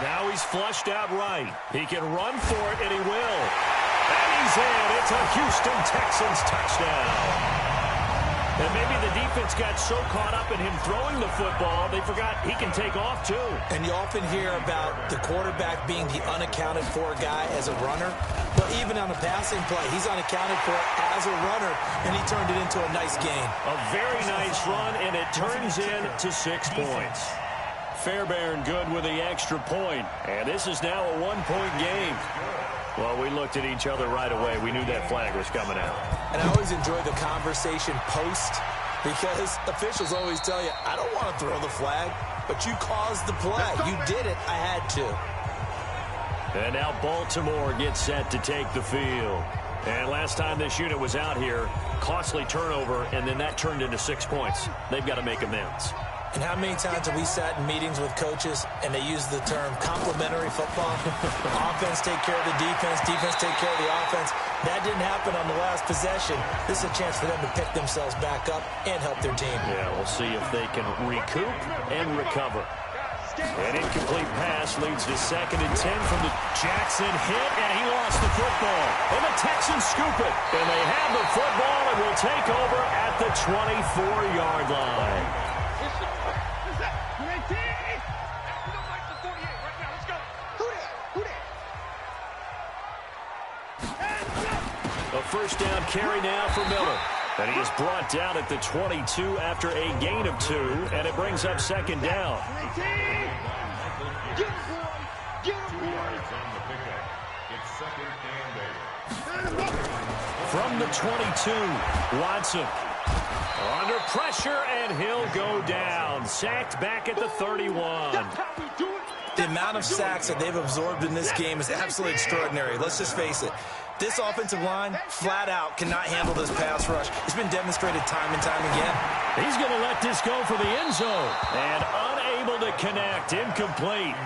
Now he's flushed out right. He can run for it, and he will. And he's in. It's a Houston Texans touchdown. And maybe the defense got so caught up in him throwing the football, they forgot he can take off, too. And you often hear about the quarterback being the unaccounted-for guy as a runner. But even on a passing play, he's unaccounted for as a runner, and he turned it into a nice gain. A very nice run, and it turns into 6 points. Fairbairn good with the extra point. And this is now a 1-point game. Well, we looked at each other right away. We knew that flag was coming out. And I always enjoy the conversation post because officials always tell you, I don't want to throw the flag, but you caused the play. You did it. I had to. And now Baltimore gets set to take the field. And last time this unit was out here, costly turnover, and then that turned into 6 points. They've got to make amends. And how many times have we sat in meetings with coaches and they use the term complementary football? Offense take care of the defense, defense take care of the offense. That didn't happen on the last possession. This is a chance for them to pick themselves back up and help their team. Yeah, we'll see if they can recoup and recover. An incomplete pass leads to 2nd and 10 from the Jackson hit, and he lost the football. And the Texans scoop it. And they have the football and will take over at the 24-yard line. A first down carry now for Miller. And he is brought down at the 22 after a gain of 2, and it brings up 2nd down. From the 22, Watson under pressure, and he'll go down. Sacked back at the 31. The amount of sacks that they've absorbed in this game is absolutely extraordinary. Let's just face it. This offensive line, flat out, cannot handle this pass rush. It's been demonstrated time and time again. He's going to let this go for the end zone. And unable to connect, incomplete.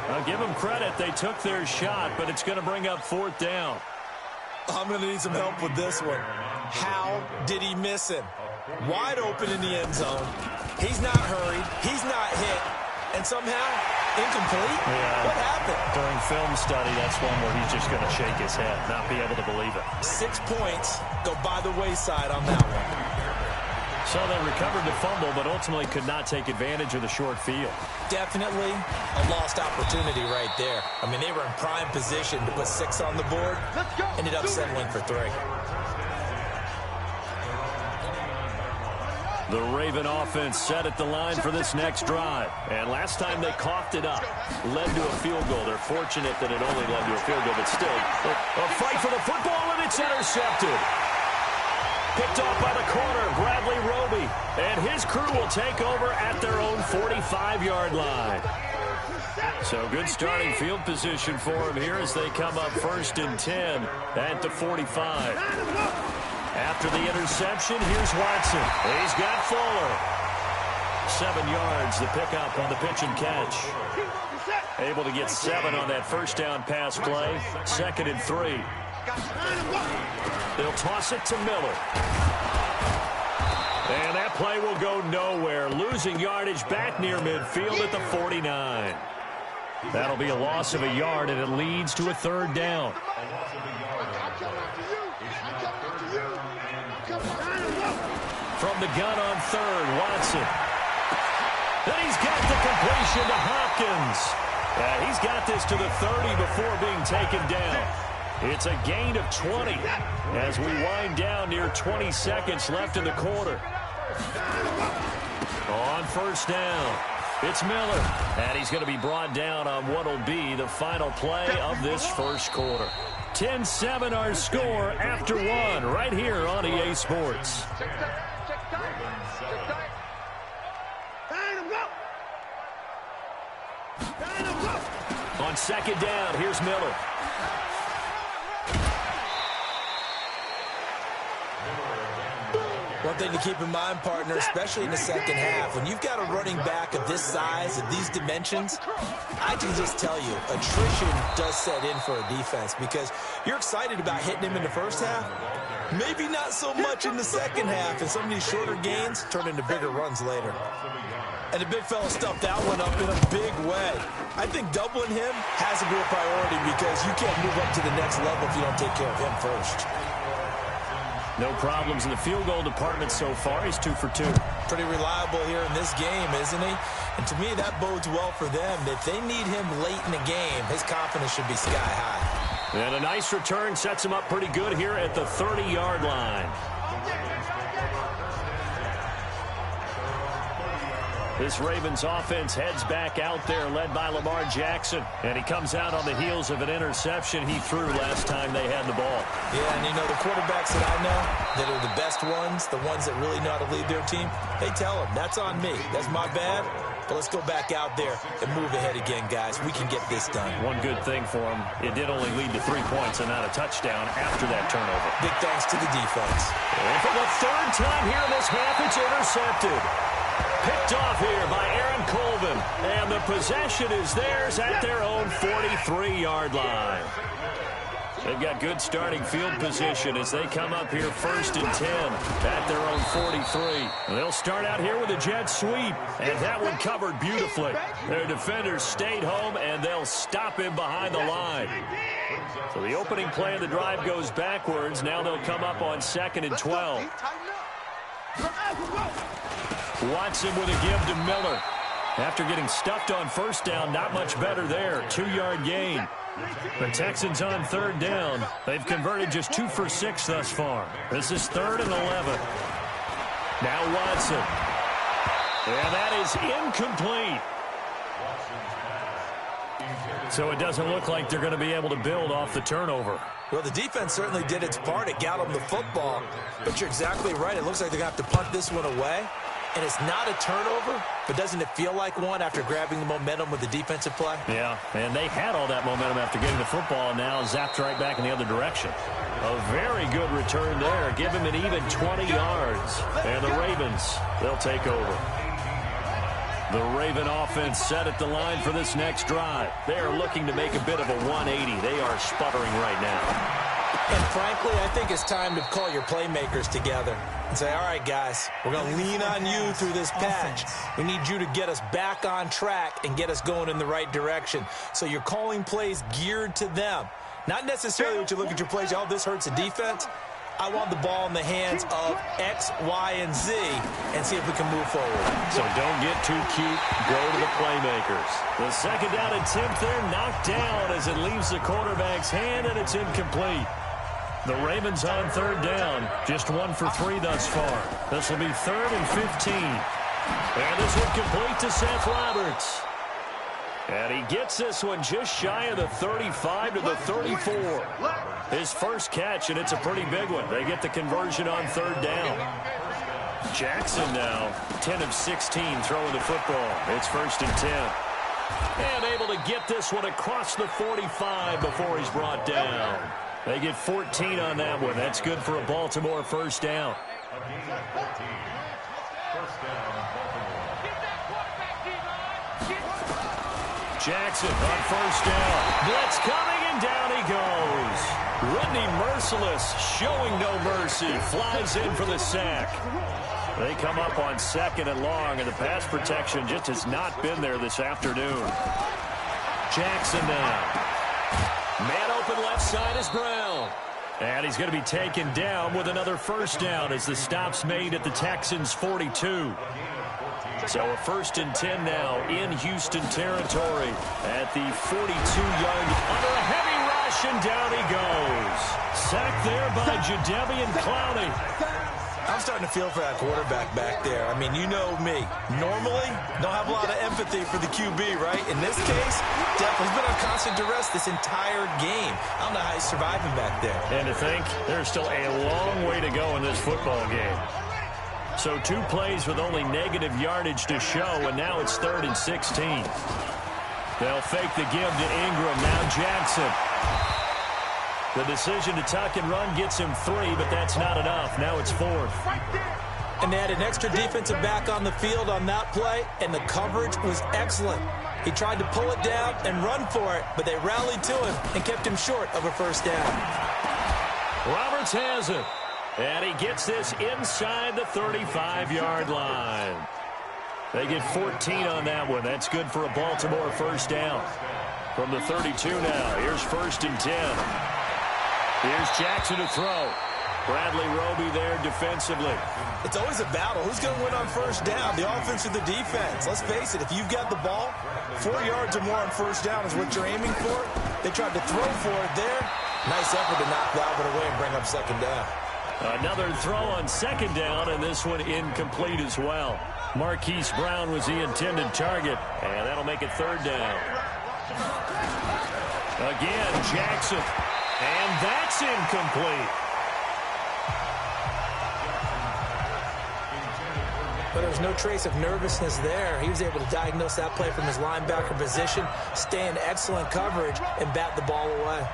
I'll give them credit. They took their shot, but it's going to bring up 4th down. I'm going to need some help with this one. How did he miss him? Wide open in the end zone. He's not hurried. He's not hit. And somehow, incomplete? Yeah. What happened? During film study, that's one where he's just going to shake his head, not be able to believe it. 6 points go by the wayside on that one. So they recovered the fumble, but ultimately could not take advantage of the short field. Definitely a lost opportunity right there. I mean, they were in prime position to put 6 on the board. Ended up settling for 3. The Raven offense set at the line for this next drive. And last time they coughed it up, led to a field goal. They're fortunate that it only led to a field goal, but still, a fight for the football, and it's intercepted. Picked off by the corner, Bradley Roby. And his crew will take over at their own 45-yard line. So good starting field position for him here as they come up 1st and 10 at the 45. After the interception, here's Watson. He's got Fuller. 7 yards, the pickup on the pitch and catch. Able to get 7 on that first down pass play. 2nd and 3. They'll toss it to Miller. And that play will go nowhere. Losing yardage back near midfield at the 49. That'll be a loss of a yard, and it leads to a 3rd down. From the gun on 3rd, Watson. Then he's got the completion to Hopkins. He's got this to the 30 before being taken down. It's a gain of 20 as we wind down near 20 seconds left in the quarter. On 1st down, it's Miller. And he's going to be brought down on what will be the final play of this first quarter. 10-7 our score after 1 right here on EA Sports. On 2nd down, here's Miller. One thing to keep in mind, partner, especially in the second half, when you've got a running back of this size, of these dimensions, I can just tell you, attrition does set in for a defense because you're excited about hitting him in the first half. Maybe not so much in the second half, and some of these shorter gains turn into bigger runs later. And the big fella stuffed that one up in a big way. I think doubling him has to be a priority because you can't move up to the next level if you don't take care of him first. No problems in the field goal department so far. He's 2 for 2. Pretty reliable here in this game, isn't he? And to me, that bodes well for them. If they need him late in the game, his confidence should be sky high. And a nice return sets him up pretty good here at the 30-yard line. This Ravens offense heads back out there, led by Lamar Jackson. And he comes out on the heels of an interception he threw last time they had the ball. Yeah, and you know, the quarterbacks that I know that are the best ones, the ones that really know how to lead their team, they tell them, that's on me. That's my bad. But let's go back out there and move ahead again, guys. We can get this done. One good thing for him, it did only lead to 3 points and not a touchdown after that turnover. Big thanks to the defense. And for the 3rd time here in this half, it's intercepted. Picked off here by Aaron Colvin. And the possession is theirs at their own 43-yard line. They've got good starting field position as they come up here 1st and 10 at their own 43. They'll start out here with a jet sweep, and that one covered beautifully. Their defenders stayed home, and they'll stop him behind the line. So the opening play of the drive goes backwards. Now they'll come up on 2nd and 12. Watson with a give to Miller. After getting stuffed on 1st down, not much better there. 2-yard gain. The Texans on 3rd down. They've converted just 2 for 6 thus far. This is 3rd and 11. Now Watson. And that is incomplete. So it doesn't look like they're going to be able to build off the turnover. Well, the defense certainly did its part. It got them the football. But you're exactly right. It looks like they're going to have to punt this one away. And it's not a turnover, but doesn't it feel like one after grabbing the momentum with the defensive play? Yeah, and they had all that momentum after getting the football, and now zapped right back in the other direction. A very good return there. Give him an even 20 yards. And the Ravens, they'll take over. The Raven offense set at the line for this next drive. They are looking to make a bit of a 180. They are sputtering right now. And frankly, I think it's time to call your playmakers together and say, all right, guys, we're going to lean on you through this patch. We need you to get us back on track and get us going in the right direction. So you're calling plays geared to them. Not necessarily when you look at your plays, oh, this hurts the defense. I want the ball in the hands of X, Y, and Z and see if we can move forward. So don't get too cute. Go to the playmakers. The 2nd down attempt there knocked down as it leaves the quarterback's hand, and it's incomplete. The Ravens on third down. Just 1 for 3 thus far. This will be 3rd and 15. And this one complete to Seth Roberts. And he gets this one just shy of the 35 to the 34. His first catch, and it's a pretty big one. They get the conversion on third down. Jackson now, 10 of 16 throwing the football. It's 1st and 10. And able to get this one across the 45 before he's brought down. They get 14 on that one. That's good for a Baltimore first down. Jackson on first down. Blitz coming, and down he goes. Rodney Merciless showing no mercy. Flies in for the sack. They come up on 2nd and long, and the pass protection just has not been there this afternoon. Jackson now. Man open left side is Brown. And he's going to be taken down with another first down as the stop's made at the Texans' 42. So a 1st and 10 now in Houston territory at the 42-yard under a heavy rush, and down he goes. Sacked there by Jadeveon Clowney. I'm starting to feel for that quarterback back there. I mean, you know me. Normally, don't have a lot of empathy for the QB, right? In this case, definitely been on constant duress this entire game. I don't know how he's surviving back there. And to think, there's still a long way to go in this football game. So 2 plays with only negative yardage to show, and now it's 3rd and 16. They'll fake the give to Ingram. Now Jackson. The decision to tuck and run gets him 3, but that's not enough. Now it's 4th. And they had an extra defensive back on the field on that play, and the coverage was excellent. He tried to pull it down and run for it, but they rallied to him and kept him short of a first down. Roberts has it. And he gets this inside the 35-yard line. They get 14 on that one. That's good for a Baltimore first down. From the 32 now, here's 1st and 10. Here's Jackson to throw. Bradley Roby there defensively. It's always a battle. Who's going to win on first down, the offense or the defense? Let's face it, if you've got the ball, 4 yards or more on first down is what you're aiming for. They tried to throw for it there. Nice effort to knock that one away and bring up 2nd down. Another throw on 2nd down, and this one incomplete as well. Marquise Brown was the intended target, and that'll make it 3rd down. Again, Jackson, and that's incomplete. But there was no trace of nervousness there. He was able to diagnose that play from his linebacker position, stay in excellent coverage, and bat the ball away.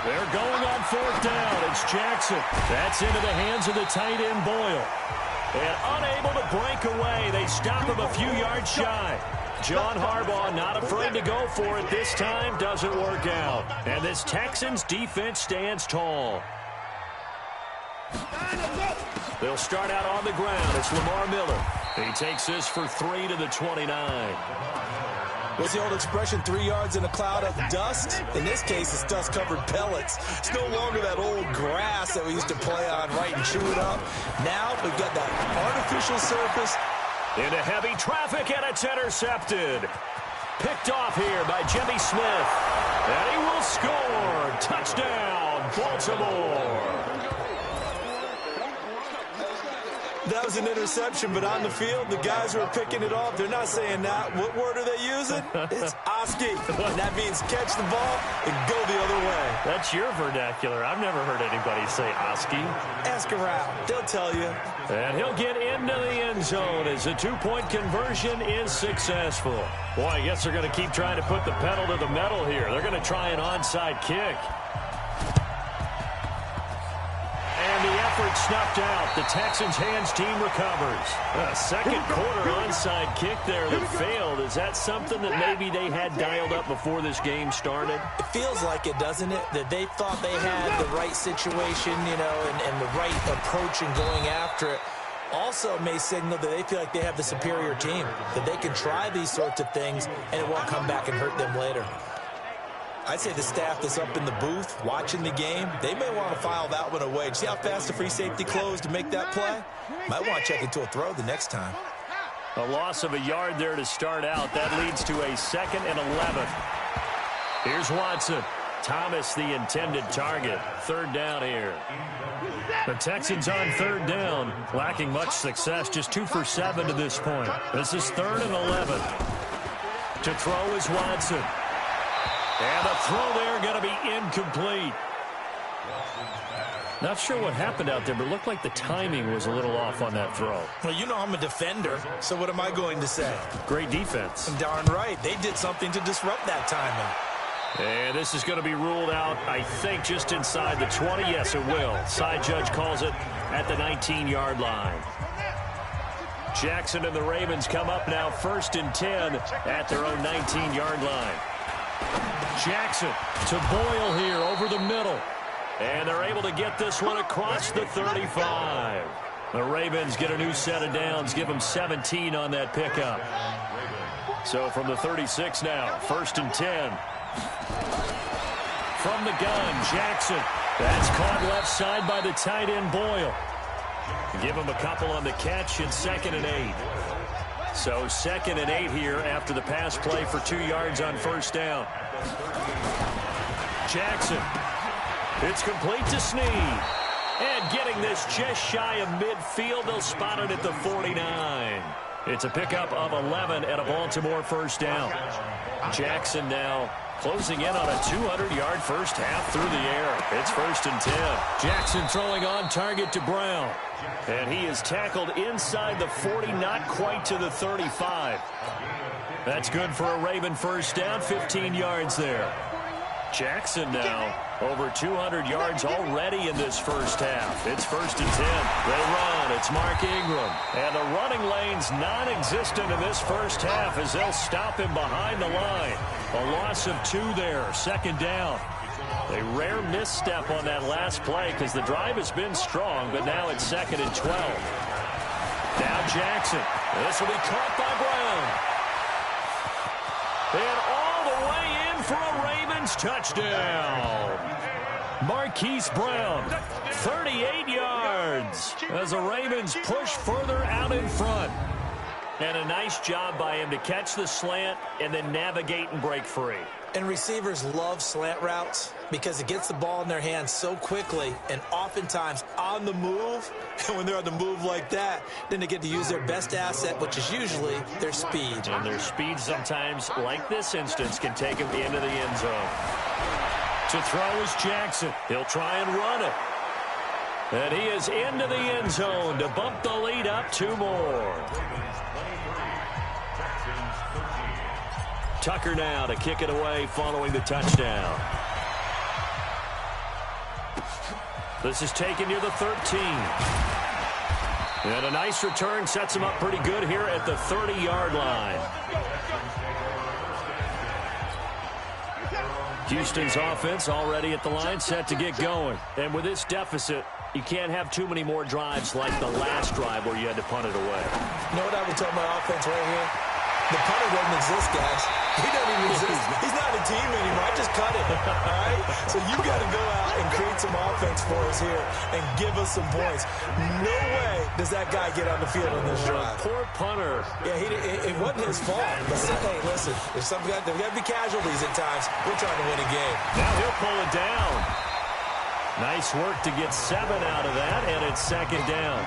They're going on 4th down. It's Jackson. That's into the hands of the tight end, Boyle. And unable to break away. They stop him a few yards shy. John Harbaugh not afraid to go for it this time. Doesn't work out. And this Texans defense stands tall. They'll start out on the ground. It's Lamar Miller. He takes this for 3 to the 29. What's the old expression, 3 yards in a cloud of dust? In this case, it's dust-covered pellets. It's no longer that old grass that we used to play on, right, and chew it up. Now we've got that artificial surface. Into heavy traffic, and it's intercepted. Picked off here by Jimmy Smith. And he will score. Touchdown, Baltimore. That was an interception, but on the field, the guys who are picking it off, they're not saying that. What word are they using? It's Oski. And that means catch the ball and go the other way. That's your vernacular. I've never heard anybody say Oski. Ask around. They'll tell you. And he'll get into the end zone as a 2-point conversion is successful. Boy, I guess they're going to keep trying to put the pedal to the metal here. They're going to try an onside kick. And the effort snuffed out. The Texans hands team recovers. A second quarter onside kick there that failed. Is that something that maybe they had dialed up before this game started? It feels like it, doesn't it? That they thought they had the right situation, you know, and the right approach in going after it. Also may signal that they feel like they have the superior team, that they can try these sorts of things and it won't come back and hurt them later. I'd say the staff that's up in the booth watching the game, they may want to file that one away. See how fast the free safety closed to make that play? Might want to check into a throw the next time. A loss of a yard there to start out. That leads to a 2nd and 11. Here's Watson. Thomas the intended target. Third down here. The Texans on third down, lacking much success, just 2 for 7 to this point. This is 3rd and 11. To throw is Watson. And the throw there going to be incomplete. Not sure what happened out there, but it looked like the timing was a little off on that throw. Well, you know I'm a defender, so what am I going to say? Great defense. Darn right. They did something to disrupt that timing. And this is going to be ruled out, I think, just inside the 20. Yes, it will. Side judge calls it at the 19-yard line. Jackson and the Ravens come up now 1st and 10 at their own 19-yard line. Jackson to Boyle here over the middle. And they're able to get this one across the 35. The Ravens get a new set of downs, give them 17 on that pickup. So from the 36 now, 1st and 10. From the gun, Jackson. That's caught left side by the tight end, Boyle. Give him a couple on the catch and 2nd and 8. So 2nd and 8 here after the pass play for 2 yards on 1st down. Jackson. It's complete to Snead. And getting this just shy of midfield, they'll spot it at the 49. It's a pickup of 11 at a Baltimore 1st down. Jackson now closing in on a 200-yard first half through the air. It's 1st and 10. Jackson throwing on target to Brown. And he is tackled inside the 40, not quite to the 35. That's good for a Raven 1st down, 15 yards there. Jackson now over 200 yards already in this first half. It's 1st and 10. They run. It's Mark Ingram. And the running lane's non-existent in this first half as they'll stop him behind the line. A loss of 2 there. 2nd down. A rare misstep on that last play because the drive has been strong, but now it's 2nd and 12. Now Jackson. This will be caught by Brown. And all the way in for a Ravens touchdown. Marquise Brown, 38 yards as the Ravens push further out in front. And a nice job by him to catch the slant and then navigate and break free. And receivers love slant routes because it gets the ball in their hands so quickly and oftentimes on the move. And when they're on the move like that, then they get to use their best asset, which is usually their speed. And their speed sometimes, like this instance, can take them into the end zone. To throw is Jackson. He'll try and run it. And he is into the end zone to bump the lead up 2 more. Tucker now to kick it away following the touchdown. This is taken near the 13. And a nice return sets him up pretty good here at the 30-yard line. Houston's offense already at the line, set to get going. And with this deficit, you can't have too many more drives like the last drive where you had to punt it away. You know what I would tell my offense right here? The punter doesn't exist, guys. He doesn't even exist. He's not a team anymore. I just cut it, all right? So you got to go out and create some offense for us here and give us some points. No way does that guy get on the field on this drive. Poor punter. Yeah, it wasn't his fault. But hey, listen, there's got to be casualties at times. We're trying to win a game. Now he'll pull it down. Nice work to get 7 out of that, and it's 2nd down.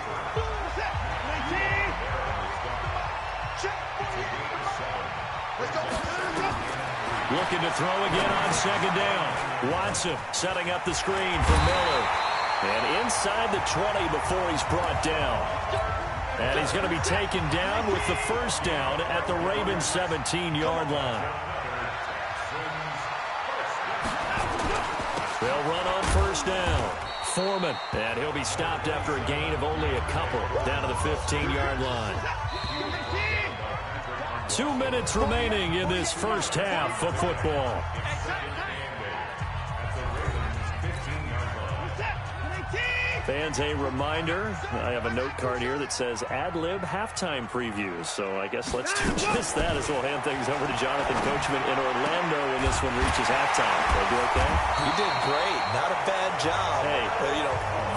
Looking to throw again on 2nd down. Watson setting up the screen for Miller. And inside the 20 before he's brought down. And he's going to be taken down with the 1st down at the Ravens 17-yard line. They'll run on 1st down. Foreman. And he'll be stopped after a gain of only a couple down to the 15-yard line. 2 minutes remaining in this first half of football. Fans, a reminder, I have a note card here that says ad-lib halftime previews. So I guess let's do just that as we'll hand things over to Jonathan Coachman in Orlando when this one reaches halftime. Will I do okay? You did great. Not a bad job. Hey.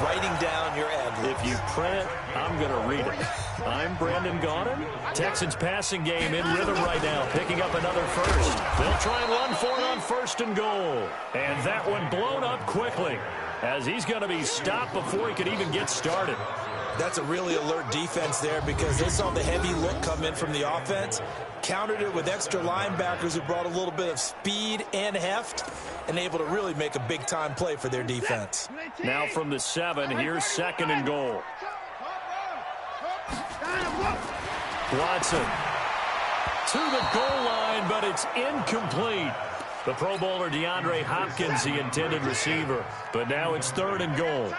Writing down your ad-libs. If you print it, I'm going to read it. I'm Brandon Gaudin. Texans passing game in rhythm right now, picking up another first. They'll try and run for it on 1st and goal. And that one blown up quickly, as he's going to be stopped before he could even get started. That's a really alert defense there because they saw the heavy look come in from the offense, countered it with extra linebackers who brought a little bit of speed and heft, and able to really make a big-time play for their defense. Now from the 7, here's 2nd and goal. Watson to the goal line, but it's incomplete. The Pro Bowler DeAndre Hopkins, the intended receiver, but now it's 3rd and goal.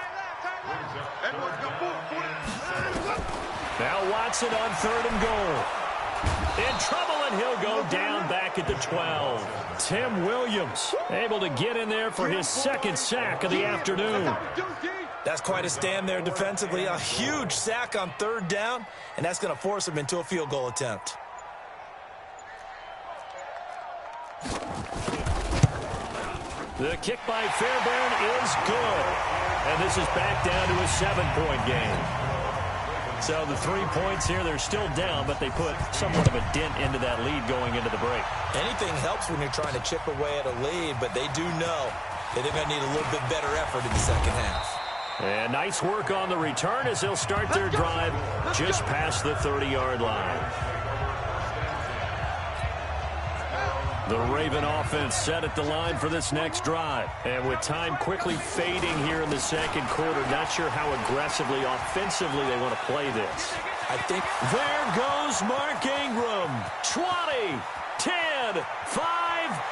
Now Watson on 3rd and goal. In trouble, and he'll go down back at the 12. Tim Williams able to get in there for his 2nd sack of the afternoon. That's quite a stand there defensively. A huge sack on 3rd down, and that's going to force him into a field goal attempt. The kick by Fairbairn is good. And this is back down to a 7-point game. So the 3 points here, they're still down, but they put somewhat of a dent into that lead going into the break. Anything helps when you're trying to chip away at a lead, but they do know that they're going to need a little bit better effort in the second half. And nice work on the return as they'll start their drive just past the 30-yard line. The Raven offense set at the line for this next drive. And with time quickly fading here in the 2nd quarter, not sure how aggressively, offensively they want to play this. I think there goes Mark Ingram. 20, 10, 5.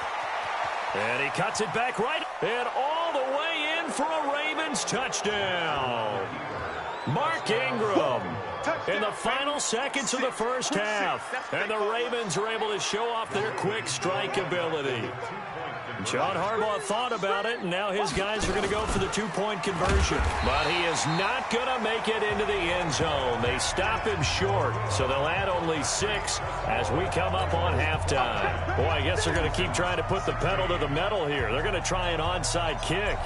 And he cuts it back right and all the way in for a Ravens touchdown. Mark Ingram in the final seconds of the first half. And the Ravens are able to show off their quick strike ability. John Harbaugh thought about it, and now his guys are going to go for the 2-point conversion. But he is not going to make it into the end zone. They stop him short, so they'll add only 6 as we come up on halftime. Boy, I guess they're going to keep trying to put the pedal to the metal here. They're going to try an onside kick.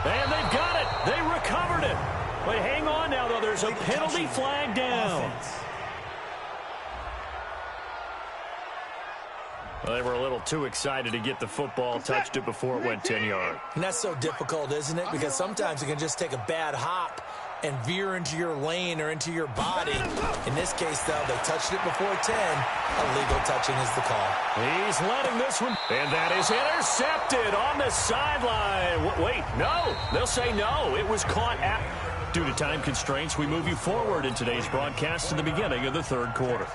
And they've got it. They recovered it. But hang on now, though. There's a penalty flag down. Well, they were a little too excited to get the football, touched it before it went 10 yards. And that's so difficult, isn't it? Because sometimes you can just take a bad hop and veer into your lane or into your body. In this case, though, they touched it before 10. Illegal touching is the call. He's letting this one. And that is intercepted on the sideline. Wait, no. They'll say no. It was caught at... Due to time constraints, we move you forward in today's broadcast to the beginning of the 3rd quarter.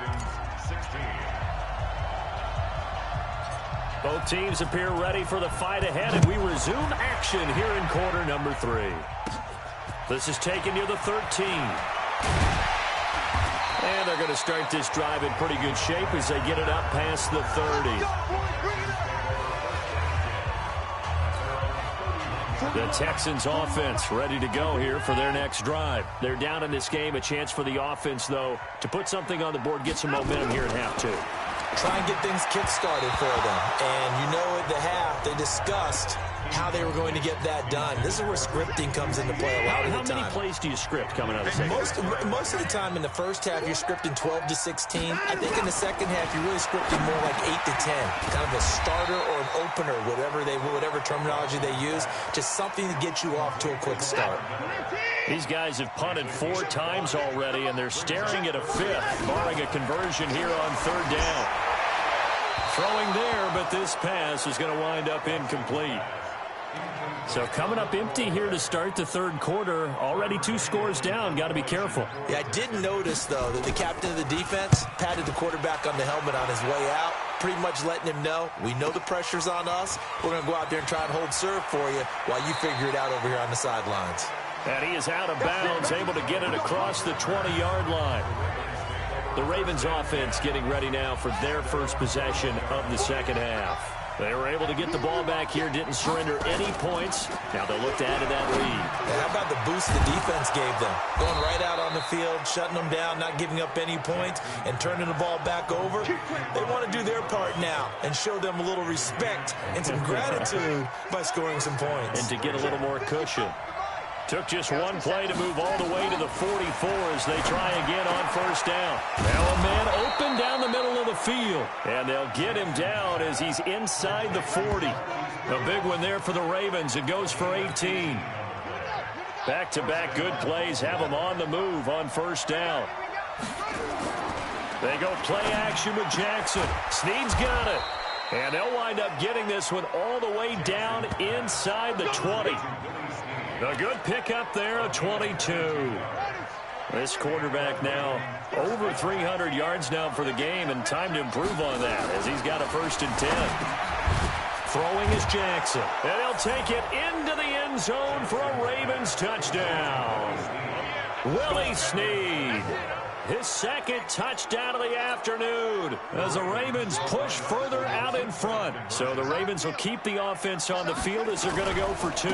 Both teams appear ready for the fight ahead, and we resume action here in quarter number 3. This is taken near the 13. And they're going to start this drive in pretty good shape as they get it up past the 30. The Texans offense ready to go here for their next drive. They're down in this game. A chance for the offense, though, to put something on the board, get some momentum here in half 2. Try and get things kick-started for them. And you know at the half, they discussed how they were going to get that done. This is where scripting comes into play a lot of the time. How many plays do you script coming out of the second? Most of the time in the first half, you're scripting 12 to 16. I think in the second half, you're really scripting more like 8 to 10. Kind of a starter or an opener, whatever terminology they use. Just something to get you off to a quick start. These guys have punted 4 times already, and they're staring at a 5th, barring a conversion here on 3rd down. Throwing there, but this pass is going to wind up incomplete. So coming up empty here to start the 3rd quarter. Already 2 scores down. Got to be careful. Yeah, I did notice, though, that the captain of the defense patted the quarterback on the helmet on his way out, pretty much letting him know, we know the pressure's on us. We're going to go out there and try and hold serve for you while you figure it out over here on the sidelines. And he is out of bounds, able to get it across the 20-yard line. The Ravens offense getting ready now for their first possession of the second half. They were able to get the ball back here, didn't surrender any points. Now they'll look to add to that lead. Yeah, how about the boost the defense gave them? Going right out on the field, shutting them down, not giving up any points, and turning the ball back over. They want to do their part now and show them a little respect and some gratitude by scoring some points. And to get a little more cushion. Took just one play to move all the way to the 44 as they try again on first down. Now a man open down the middle of the field. And they'll get him down as he's inside the 40. A big one there for the Ravens. It goes for 18. Back-to-back good plays have them on the move on first down. They go play action with Jackson. Snead's got it. And they'll wind up getting this one all the way down inside the 20. A good pickup there, a 22. This quarterback now over 300 yards now for the game, and time to improve on that as he's got a 1st and 10. Throwing is Jackson, and he'll take it into the end zone for a Ravens touchdown. Willie Snead. His 2nd touchdown of the afternoon as the Ravens push further out in front. So the Ravens will keep the offense on the field as they're going to go for 2.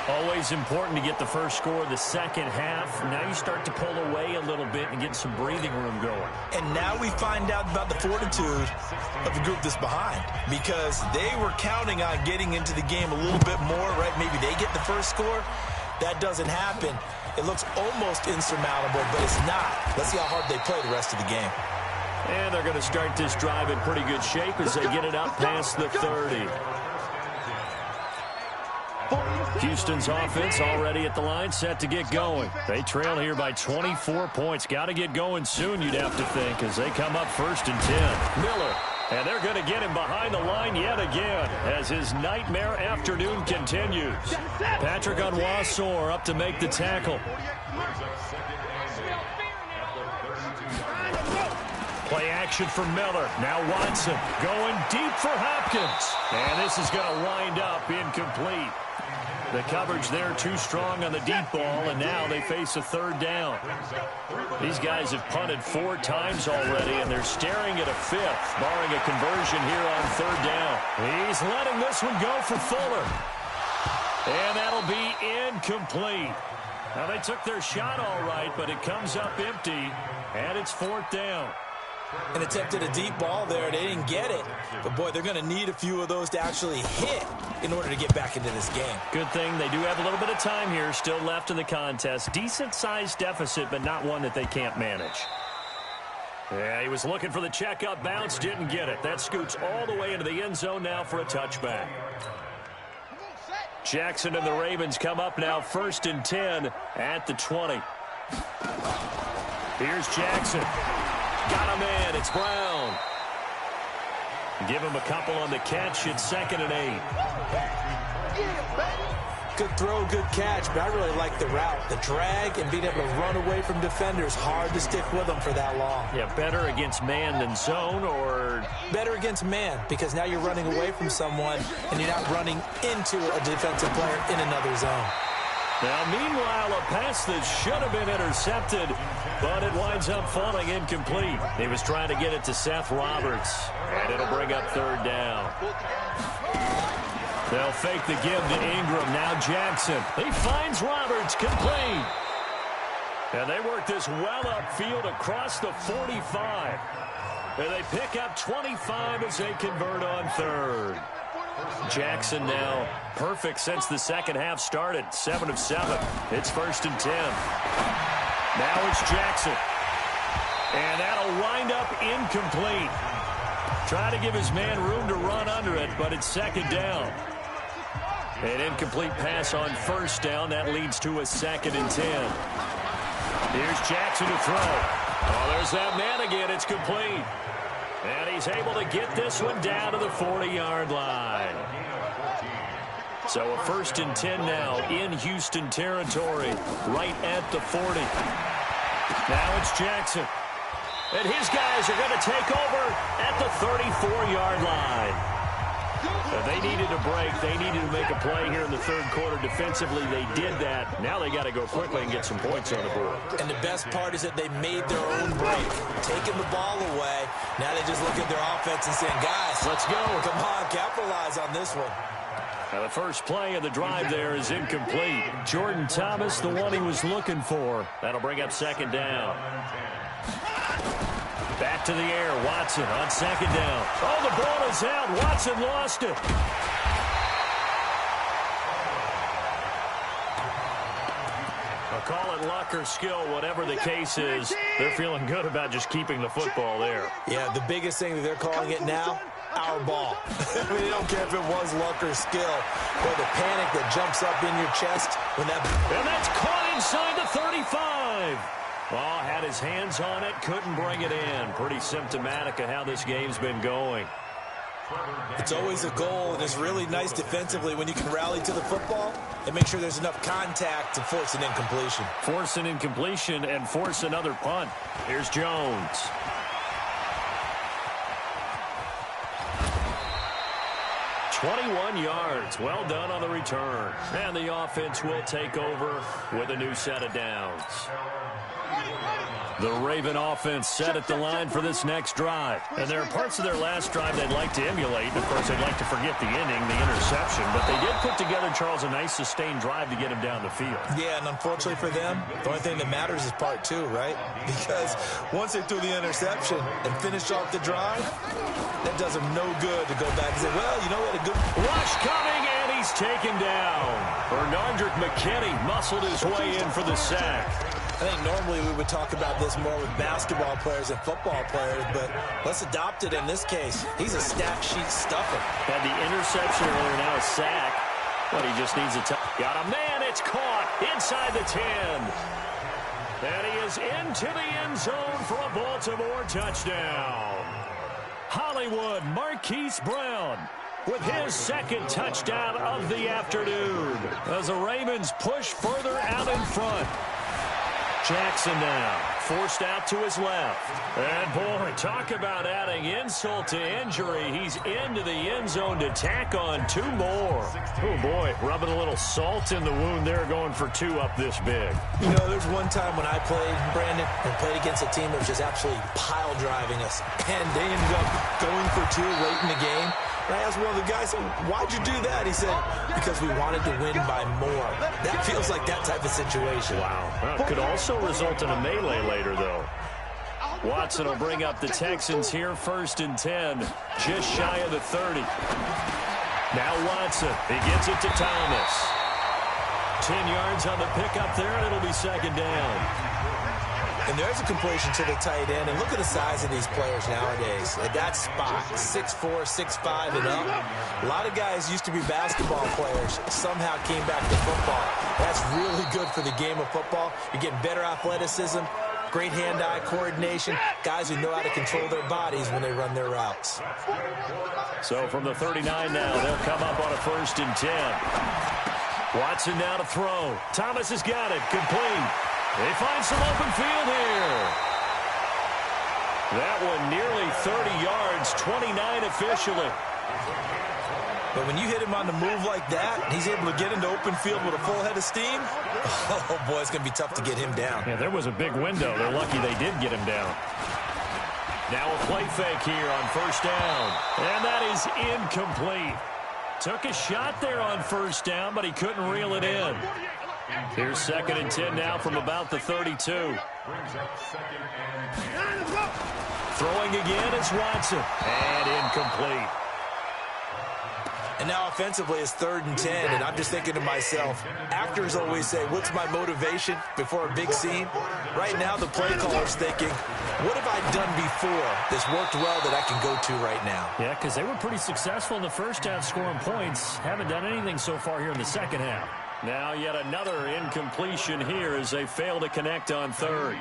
Always important to get the first score of the second half. Now you start to pull away a little bit and get some breathing room going. And now we find out about the fortitude of the group that's behind, because they were counting on getting into the game a little bit more, right? Maybe they get the first score. That doesn't happen. It looks almost insurmountable, but it's not. Let's see how hard they play the rest of the game. And they're going to start this drive in pretty good shape as they get it up past the 30. Houston's offense already at the line, set to get going. They trail here by 24 points. Got to get going soon, you'd have to think, as they come up 1st and 10. Miller. And they're going to get him behind the line yet again as his nightmare afternoon continues. Patrick Onwuasor up to make the tackle. Play action for Miller. Now Watson going deep for Hopkins. And this is going to wind up incomplete. The coverage there too strong on the deep ball, and now they face a 3rd down. These guys have punted 4 times already, and they're staring at a 5th, barring a conversion here on 3rd down. He's letting this one go for Fuller. And that'll be incomplete. Now, they took their shot all right, but it comes up empty, and it's 4th down. And attempted a deep ball there. They didn't get it. But, boy, they're going to need a few of those to actually hit in order to get back into this game. Good thing they do have a little bit of time here still left in the contest. Decent-sized deficit, but not one that they can't manage. Yeah, he was looking for the checkup bounce, didn't get it. That scoots all the way into the end zone now for a touchback. Jackson and the Ravens come up now 1st and 10 at the 20. Here's Jackson. Got a man. It's Brown. Give him a couple on the catch. It's 2nd and 8. Good throw, good catch, but I really like the route. The drag and being able to run away from defenders. Hard to stick with them for that long. Yeah, better against man than zone, or? Better against man, because now you're running away from someone and you're not running into a defensive player in another zone. Now, meanwhile, a pass that should have been intercepted, but it winds up falling incomplete. He was trying to get it to Seth Roberts, and it'll bring up 3rd down. They'll fake the give to Ingram. Now Jackson. He finds Roberts, complete. And they work this well upfield across the 45. And they pick up 25 as they convert on 3rd. Jackson now perfect since the second half started. 7 of 7. It's 1st and 10. Now it's Jackson. And that'll wind up incomplete. Try to give his man room to run under it, but it's 2nd down. An incomplete pass on 1st down. That leads to a 2nd and 10. Here's Jackson to throw. Oh, there's that man again. It's complete. And he's able to get this one down to the 40-yard line. So a 1st and 10 now in Houston territory, right at the 40. Now it's Jackson. And his guys are going to take over at the 34-yard line. They needed a break. They needed to make a play here in the 3rd quarter. Defensively, they did that. Now they got to go quickly and get some points on the board. And the best part is that they made their own break, taking the ball away. Now they just look at their offense and saying, guys, let's go. Come on, capitalize on this one. Now the first play of the drive there is incomplete. Jordan Thomas, the one he was looking for. That'll bring up 2nd down. Back to the air. Watson on 2nd down. Oh, the ball is out. Watson lost it. call it luck or skill, whatever the case is. They're feeling good about just keeping the football there. Yeah, the biggest thing that they're calling it now, our ball. I mean, they don't care if it was luck or skill, but the panic that jumps up in your chest when that... And that's caught inside the 35. Oh, had his hands on it, couldn't bring it in. Pretty symptomatic of how this game's been going. It's always a goal, and it's really nice defensively when you can rally to the football and make sure there's enough contact to force an incompletion. Force an incompletion and force another punt. Here's Jones. $21 yards. Well done on the return. And the offense will take over with a new set of downs. The Raven offense set at the line for this next drive. And there are parts of their last drive they'd like to emulate. And, of course, they'd like to forget the inning, the interception. But they did put together, Charles, a nice sustained drive to get him down the field. Yeah, and unfortunately for them, the only thing that matters is part two, right? Because once they threw the interception and finished off the drive, that does them no good to go back and say, well, you know what, a good... Rush coming, and he's taken down. Bernardrick McKinney muscled his way in for the sack. I think normally we would talk about this more with basketball players and football players, but let's adopt it in this case. He's a stat sheet stuffer. Had the interception earlier, now a sack. But he just needs a got a man, it's caught inside the 10. And he is into the end zone for a Baltimore touchdown. Hollywood Marquise Brown with his second touchdown of the afternoon as the Ravens push further out in front. Jackson now forced out to his left. And, boy, talk about adding insult to injury. He's into the end zone to tack on two more. Oh, boy, rubbing a little salt in the wound there, going for two up this big. You know, there's one time when I played, Brandon, and played against a team that was just absolutely pile driving us. And they ended up going for two late in the game. And I asked one of the guys, why'd you do that? He said, because we wanted to win by more. That feels like that type of situation. Wow. Well, it could also result in a melee later, though. Watson will bring up the Texans here, 1st and 10, just shy of the 30. Now Watson, he gets it to Thomas. 10 yards on the pickup there, and it'll be 2nd down. And there's a completion to the tight end. And look at the size of these players nowadays. At that spot, 6'4", 6'5", and up. A lot of guys used to be basketball players, somehow came back to football. That's really good for the game of football. You're getting better athleticism, great hand-eye coordination, guys who know how to control their bodies when they run their routes. So from the 39 now, they'll come up on a 1st and 10. Watson now to throw. Thomas has got it. Complete. They find some open field here. That one nearly 30 yards, 29 officially. But when you hit him on the move like that, he's able to get into open field with a full head of steam, oh, boy, it's going to be tough to get him down. Yeah, there was a big window. They're lucky they did get him down. Now a play fake here on 1st down. And that is incomplete. Took a shot there on 1st down, but he couldn't reel it in. Here's 2nd and 10 now from about the 32. Throwing again is Watson. And incomplete. And now offensively it's 3rd and 10, and I'm just thinking to myself, actors always say, what's my motivation before a big scene? Right now the play caller's thinking, what have I done before that's worked well that I can go to right now? Yeah, because they were pretty successful in the 1st half scoring points. Haven't done anything so far here in the 2nd half. Now yet another incompletion here as they fail to connect on 3rd.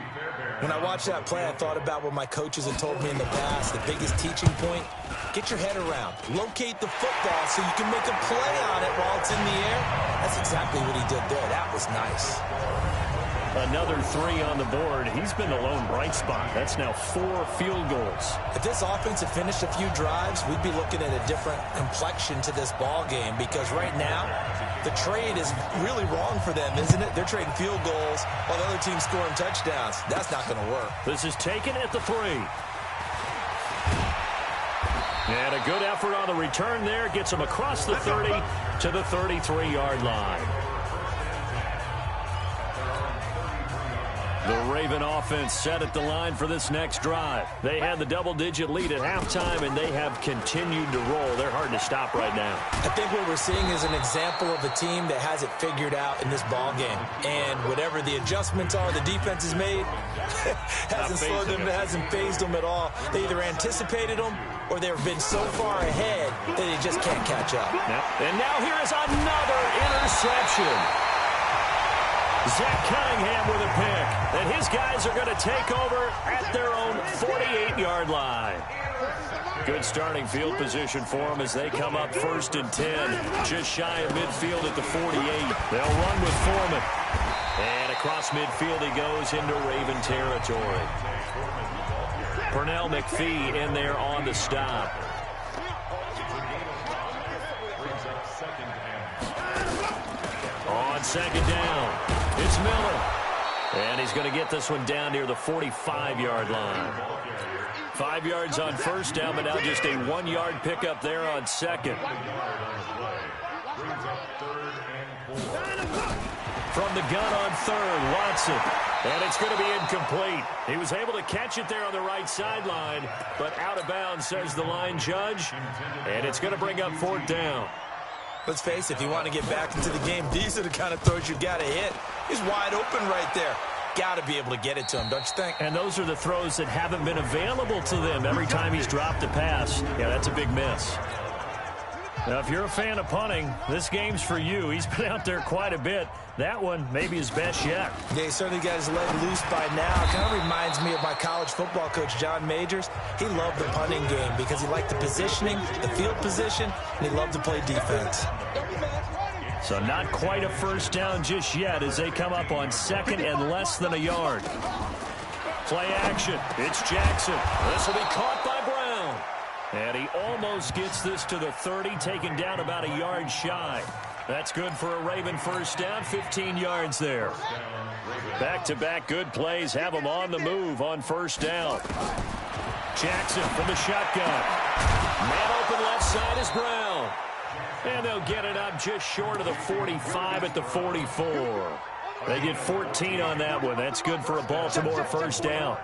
When I watched that play, I thought about what my coaches had told me in the past. The biggest teaching point, get your head around. Locate the football so you can make a play on it while it's in the air. That's exactly what he did there. That was nice. Another 3 on the board. He's been the lone bright spot. That's now 4 field goals. If this offense had finished a few drives, we'd be looking at a different complexion to this ball game because right now, the trade is really wrong for them, isn't it? They're trading field goals while the other team's scoring touchdowns. That's not going to work. This is taken at the 3. And a good effort on the return there. Gets him across the 30 to the 33-yard line. The Raven offense set at the line for this next drive. They had the double-digit lead at halftime, and they have continued to roll. They're hard to stop right now. I think what we're seeing is an example of a team that has it figured out in this ball game. And whatever the adjustments are the defense has made, hasn't slowed them, hasn't phased them at all. They either anticipated them or they've been so far ahead that they just can't catch up. Yep. And now here is another interception. Zach Cunningham with a pick. And his guys are going to take over at their own 48-yard line. Good starting field position for them as they come up 1st and 10. Just shy of midfield at the 48. They'll run with Foreman. And across midfield he goes into Raven territory. Pernell McPhee in there on the stop. On 2nd down, it's Miller. And he's going to get this one down near the 45-yard line. 5 yards on 1st down, but now just a 1-yard pickup there on 2nd. From the gun on 3rd, Watson. And it's going to be incomplete. He was able to catch it there on the right sideline, but out of bounds, says the line judge. And it's going to bring up 4th down. Let's face it, if you want to get back into the game, these are the kind of throws you got to hit. He's wide open right there. Got to be able to get it to him, don't you think? And those are the throws that haven't been available to them every time he's dropped a pass. Yeah, that's a big miss. Now, if you're a fan of punting, this game's for you. He's been out there quite a bit. That one, maybe his best yet. Yeah, he certainly got his leg loose by now. Kind of reminds me of my college football coach, John Majors. He loved the punting game because he liked the positioning, the field position, and he loved to play defense. So not quite a 1st down just yet as they come up on 2nd and less than a yard. Play action. It's Jackson. This will be caught by Brown. And he almost gets this to the 30, taken down about a yard shy. That's good for a Raven 1st down, 15 yards there. Back-to-back good plays have them on the move on 1st down. Jackson from the shotgun. Man open left side is Brown. And they'll get it up just short of the 45 at the 44. They get 14 on that one. That's good for a Baltimore 1st down.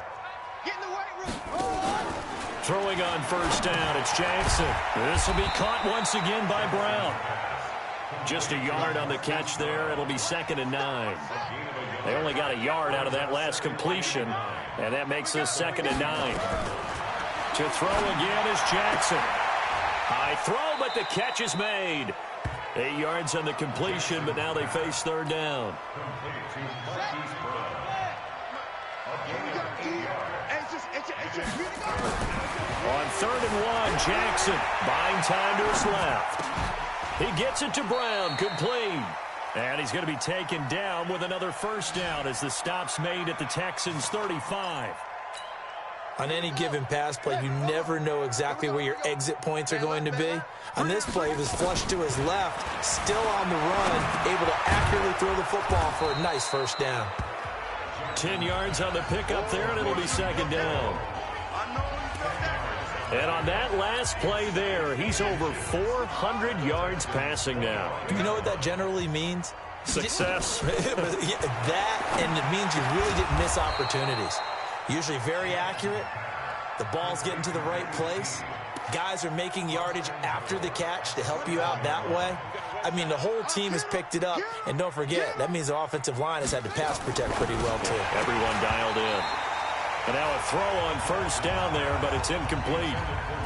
Throwing on 1st down, it's Jackson. This will be caught once again by Brown. Just a yard on the catch there. It'll be 2nd and 9. They only got a yard out of that last completion, and that makes this 2nd and 9. To throw again is Jackson. High throw, but the catch is made. 8 yards on the completion, but now they face 3rd down. On 3rd and 1, Jackson buying time to his left. He gets it to Brown, complete. And he's going to be taken down with another 1st down as the stop's made at the Texans' 35. On any given pass play, you never know exactly where your exit points are going to be. On this play, he was flushed to his left, still on the run, able to accurately throw the football for a nice 1st down. 10 yards on the pickup there, and it'll be 2nd down. And on that last play there, he's over 400 yards passing now. Do you know what that generally means? Success. That, and it means you really didn't miss opportunities. Usually very accurate. The ball's getting to the right place. Guys are making yardage after the catch to help you out that way. I mean, the whole team has picked it up. And don't forget, that means the offensive line has had to pass protect pretty well, too. Everyone dialed in. And now a throw on 1st down there, but it's incomplete.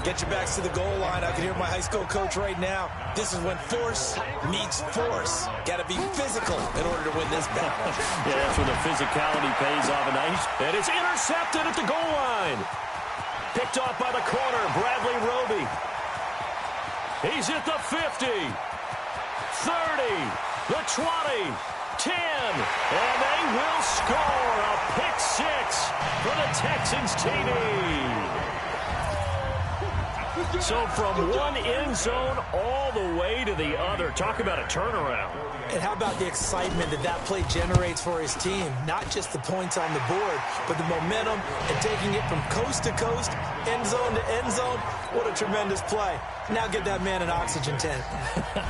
Get your backs to the goal line. I can hear my high school coach right now. This is when force meets force. Got to be physical in order to win this battle. Yeah, that's when the physicality pays off. And it's intercepted at the goal line. Picked off by the corner, Bradley Roby. He's at the 50, 30, the 20, 10, and they will score a pick 6 for the Texans TD. So from one end zone all the way to the other. Talk about a turnaround. And how about the excitement that play generates for his team? Not just the points on the board, but the momentum and taking it from coast to coast, end zone to end zone. What a tremendous play. Now get that man an oxygen tank.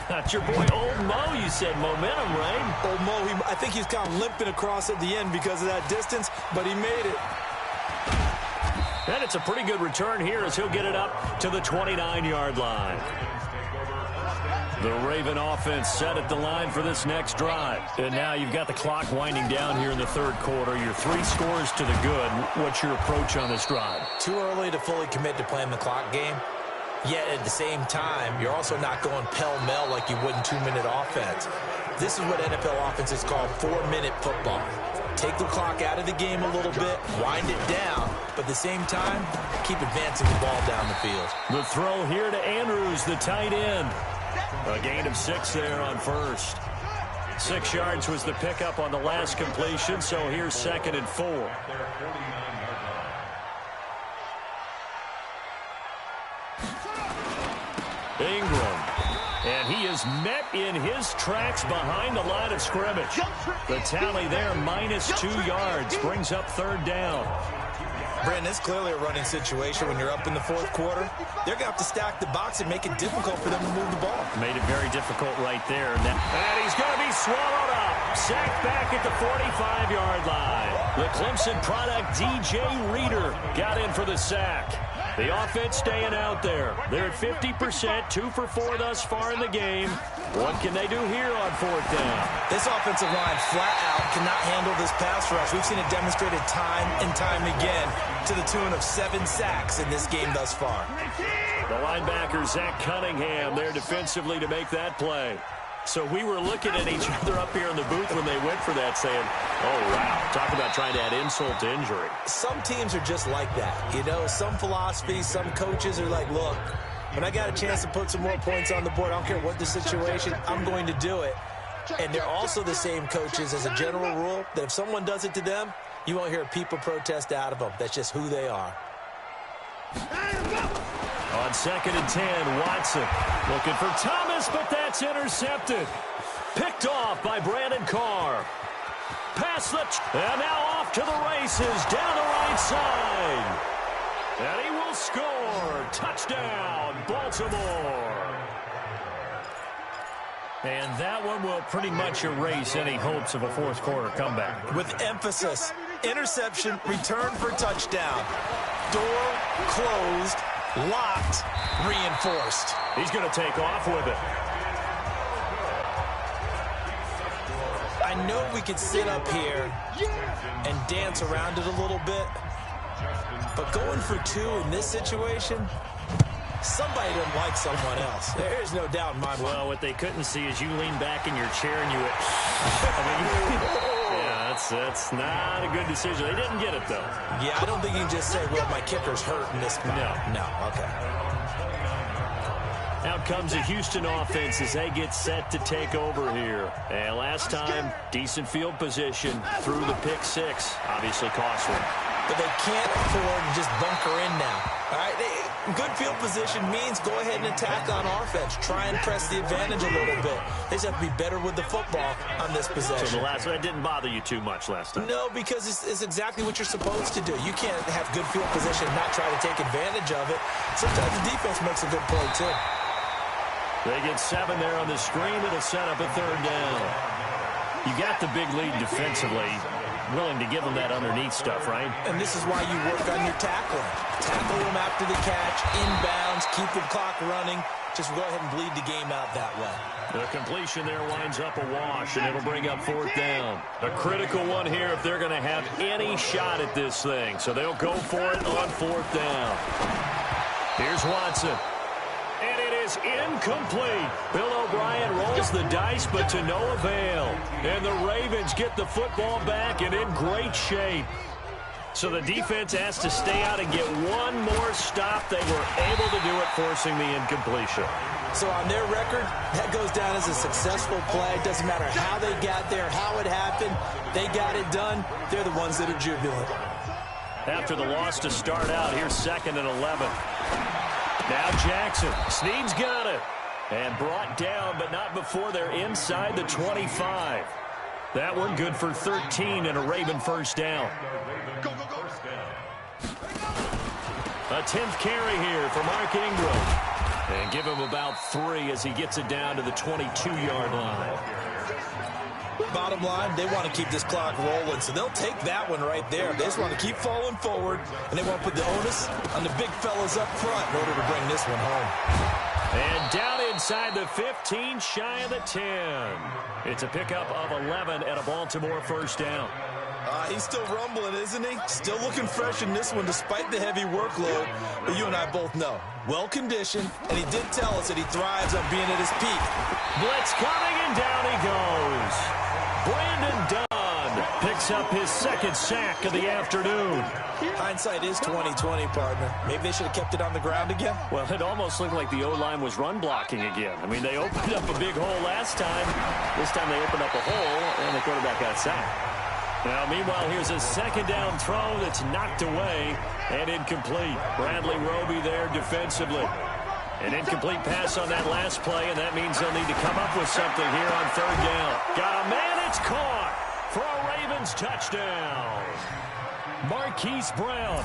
That's your boy Old Mo, you said. Momentum, right? Old Mo, I think he's kind of limping across at the end because of that distance, but he made it. And it's a pretty good return here as he'll get it up to the 29-yard line. The Raven offense set at the line for this next drive. And now you've got the clock winding down here in the third quarter. Your 3 scores to the good. What's your approach on this drive? Too early to fully commit to playing the clock game. Yet at the same time, you're also not going pell-mell like you would in 2-minute offense. This is what NFL offenses call 4-minute football. Take the clock out of the game a little bit, wind it down, but at the same time, keep advancing the ball down the field. The throw here to Andrews, the tight end. A gain of 6 there on first. 6 yards was the pickup on the last completion, so here's 2nd and 4. Ingram. And he is met in his tracks behind the line of scrimmage. The tally there, -2 yards, brings up 3rd down. Brandon, it's clearly a running situation when you're up in the 4th quarter. They're going to have to stack the box and make it difficult for them to move the ball. Made it very difficult right there. And he's going to be swallowed up. Sacked back at the 45-yard line. The Clemson product, DJ Reader, got in for the sack. The offense staying out there. They're at 50%, 2 for 4 thus far in the game. What can they do here on 4th down? This offensive line flat out cannot handle this pass rush. We've seen it demonstrated time and time again to the tune of 7 sacks in this game thus far. The linebacker, Zach Cunningham, there defensively to make that play. So we were looking at each other up here in the booth when they went for that, saying, oh, wow, talk about trying to add insult to injury. Some teams are just like that. You know, some philosophies, some coaches are like, look, when I got a chance to put some more points on the board, I don't care what the situation, I'm going to do it. And they're also the same coaches as a general rule that if someone does it to them, you won't hear people protest out of them. That's just who they are. On 2nd and 10, Watson looking for Thomas, but that's intercepted. Picked off by Brandon Carr. Pass the... And now off to the races down the right side. And he will score. Touchdown, Baltimore. And that one will pretty much erase any hopes of a 4th quarter comeback. With emphasis, interception, return for touchdown. Door closed, locked, reinforced. He's going to take off with it. I know we could sit up here and dance around it a little bit, but going for 2 in this situation, somebody doesn't like someone else. There's no doubt in my mind. Well, what they couldn't see is you lean back in your chair and you went, yeah, that's not a good decision. They didn't get it, though. Yeah, I don't think you can just say, well, my kicker's hurt in this spot. No, okay. Out comes the Houston offense as they get set to take over here. And last time, decent field position through the pick 6. Obviously costly. But they can't afford to just bunker in now. All right, good field position means go ahead and attack on offense. Try and press the advantage a little bit. They just have to be better with the football on this possession. So the last one didn't bother you too much last time? No, because it's exactly what you're supposed to do. You can't have good field position and not try to take advantage of it. Sometimes the defense makes a good play, too. They get 7 there on the screen. It'll set up a 3rd down. You got the big lead defensively. Willing to give them that underneath stuff, right? And this is why you work on your tackling. Tackle them after the catch, inbounds, keep the clock running. Just go ahead and bleed the game out that way. The completion there winds up a wash, and it'll bring up 4th down. A critical one here if they're going to have any shot at this thing. So they'll go for it on 4th down. Here's Watson. And it is incomplete. Bill O'Brien rolls the dice, but to no avail. And the Ravens get the football back and in great shape. So the defense has to stay out and get one more stop. They were able to do it, forcing the incompletion. So on their record, that goes down as a successful play. Doesn't matter how they got there, how it happened. They got it done. They're the ones that are jubilant. After the loss to start out, here's 2nd and 11. Now Jackson. Snead's got it. And brought down, but not before they're inside the 25. That one good for 13 and a Raven first down. A 10th carry here for Mark Ingram. And give him about 3 as he gets it down to the 22-yard line. Bottom line, they want to keep this clock rolling, so they'll take that one right there. They just want to keep falling forward, and they want to put the onus on the big fellas up front in order to bring this one home. And down inside the 15, shy of the 10. It's a pickup of 11 and a Baltimore first down. He's still rumbling, isn't he? Still looking fresh in this one despite the heavy workload. But you and I both know, well-conditioned, and he did tell us that he thrives on being at his peak. Blitz coming, and down he goes. Brandon Dunn picks up his second sack of the afternoon. Hindsight is 20/20, partner. Maybe they should have kept it on the ground again. Well, it almost looked like the O-line was run blocking again. I mean, they opened up a big hole last time. This time they opened up a hole, and the quarterback got sacked. Now, meanwhile, here's a second down throw that's knocked away and incomplete. Bradley Roby there defensively. An incomplete pass on that last play, and that means they'll need to come up with something here on third down. Got a man, it's caught for a Ravens touchdown. Marquise Brown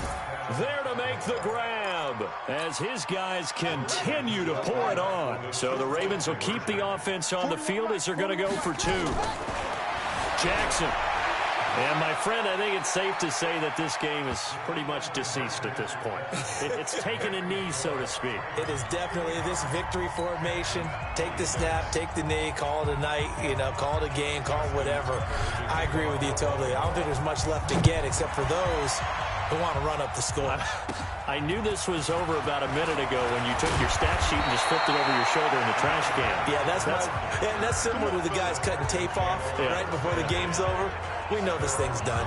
there to make the grab as his guys continue to pour it on. So the Ravens will keep the offense on the field as they're going to go for 2. Jackson. And, my friend, I think it's safe to say that this game is pretty much deceased at this point. It's taken a knee, so to speak. It is definitely this victory formation. Take the snap, take the knee, call it a night, call it a game, call it whatever. I agree with you totally. I don't think there's much left to get except for those who want to run up the score. I knew this was over about a minute ago when you took your stat sheet and just flipped it over your shoulder in the trash can. Yeah, that's similar to the guys cutting tape off right before the game's over. We know this thing's done.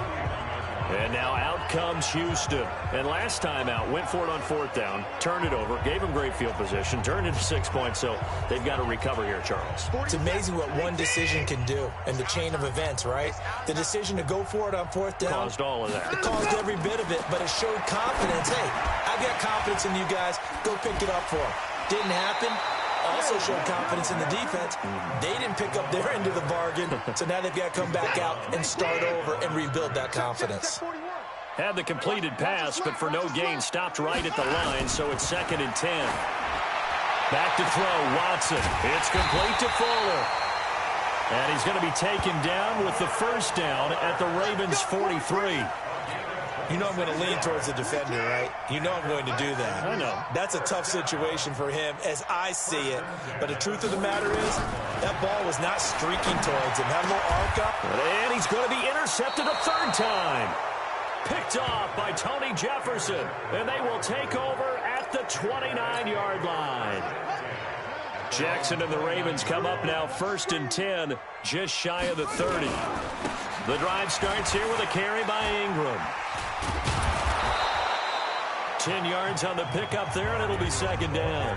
And now out comes Houston. And last time out, went for it on fourth down, turned it over, gave them great field position, turned into 6 points, so they've got to recover here, Charles. It's amazing what one decision can do in the chain of events, right? The decision to go for it on fourth down. Caused all of that. It caused every bit of it, but it showed confidence. Hey, I've got confidence in you guys. Go pick it up for them. Didn't happen. Also showed confidence in the defense. They didn't pick up their end of the bargain, so now they've got to come back out and start over and rebuild that confidence. Had the completed pass, but for no gain, stopped right at the line, so it's 2nd and 10. Back to throw, Watson. It's complete to Fuller. And he's going to be taken down with the first down at the Ravens' 43. You know I'm going to lean towards the defender, right? You know I'm going to do that. I know. That's a tough situation for him as I see it. But the truth of the matter is, that ball was not streaking towards him. Had a little arc up. And he's going to be intercepted a third time. Picked off by Tony Jefferson. And they will take over at the 29-yard line. Jackson and the Ravens come up now 1st and 10, just shy of the 30. The drive starts here with a carry by Ingram. 10 yards on the pickup there, and it'll be 2nd down.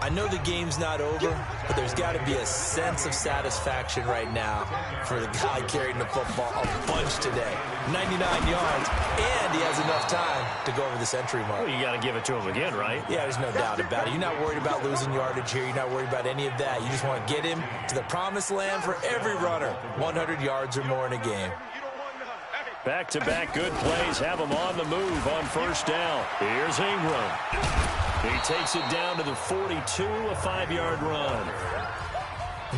I know the game's not over, but there's got to be a sense of satisfaction right now for the guy carrying the football a bunch today. 99 yards, and he has enough time to go over this entry mark. Well, you got to give it to him again, right? Yeah, there's no doubt about it. You're not worried about losing yardage here. You're not worried about any of that. You just want to get him to the promised land for every runner. 100 yards or more in a game. Back-to-back good plays have him on the move on first down. Here's Ingram. He takes it down to the 42, a 5-yard run.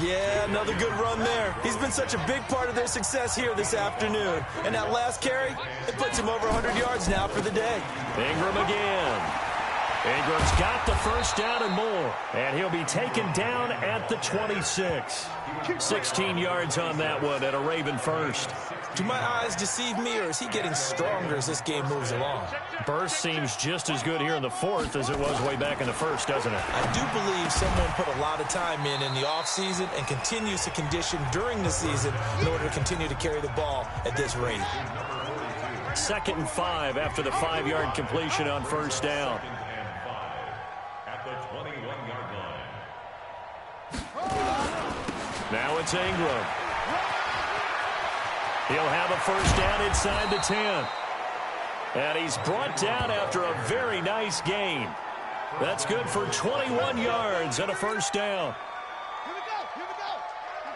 Yeah, another good run there. He's been such a big part of their success here this afternoon. And that last carry, it puts him over 100 yards now for the day. Ingram again. Ingram's got the first down and more. And he'll be taken down at the 26. 16 yards on that one at a Raven first. Do my eyes deceive me, or is he getting stronger as this game moves along? Burst seems just as good here in the 4th as it was way back in the 1st, doesn't it? I do believe someone put a lot of time in the offseason and continues to condition during the season in order to continue to carry the ball at this rate. 2nd and 5 after the 5-yard completion on first down. At the 21-yard line. Now it's Ingram. He'll have a first down inside the 10. And he's brought down after a very nice gain. That's good for 21 yards and a first down. Here we go.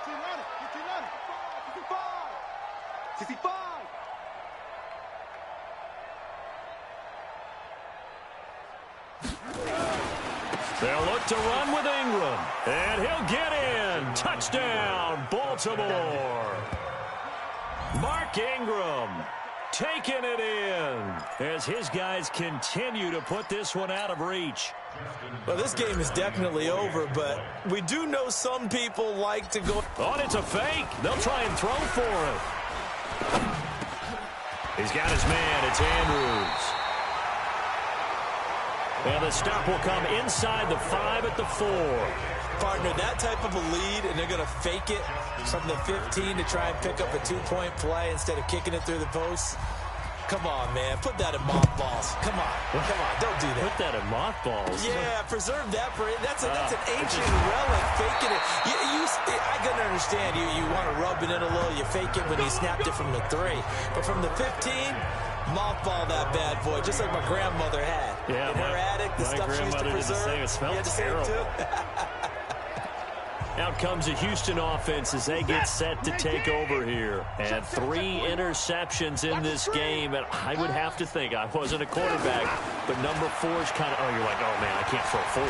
15 running. 65. They'll look to run with Ingram. And he'll get in. Touchdown, Baltimore. Mark Ingram taking it in as his guys continue to put this one out of reach. Well, this game is definitely over, but we do know some people like to go. Oh, it's a fake. They'll try and throw for it. He's got his man. It's Andrews. And the stop will come inside the 5 at the 4. Partner, that type of a lead, and they're going to fake it from the 15 to try and pick up a 2-point play instead of kicking it through the posts. Come on, man. Put that in mothballs. Come on. Don't do that. Put that in mothballs. Yeah, preserve that for it. That's an ancient relic. Faking it. I can understand you want to rub it in a little. You fake it when you snapped it from the 3. But from the 15, mothball that bad boy, just like my grandmother had. Yeah, in her attic, the stuff she used to preserve. It smelled terrible. Out comes the Houston offense as they get set to take over here. And 3 interceptions in this game. And I would have to think, I wasn't a quarterback, but number 4 is kind of, you're like, oh, man, I can't throw 4.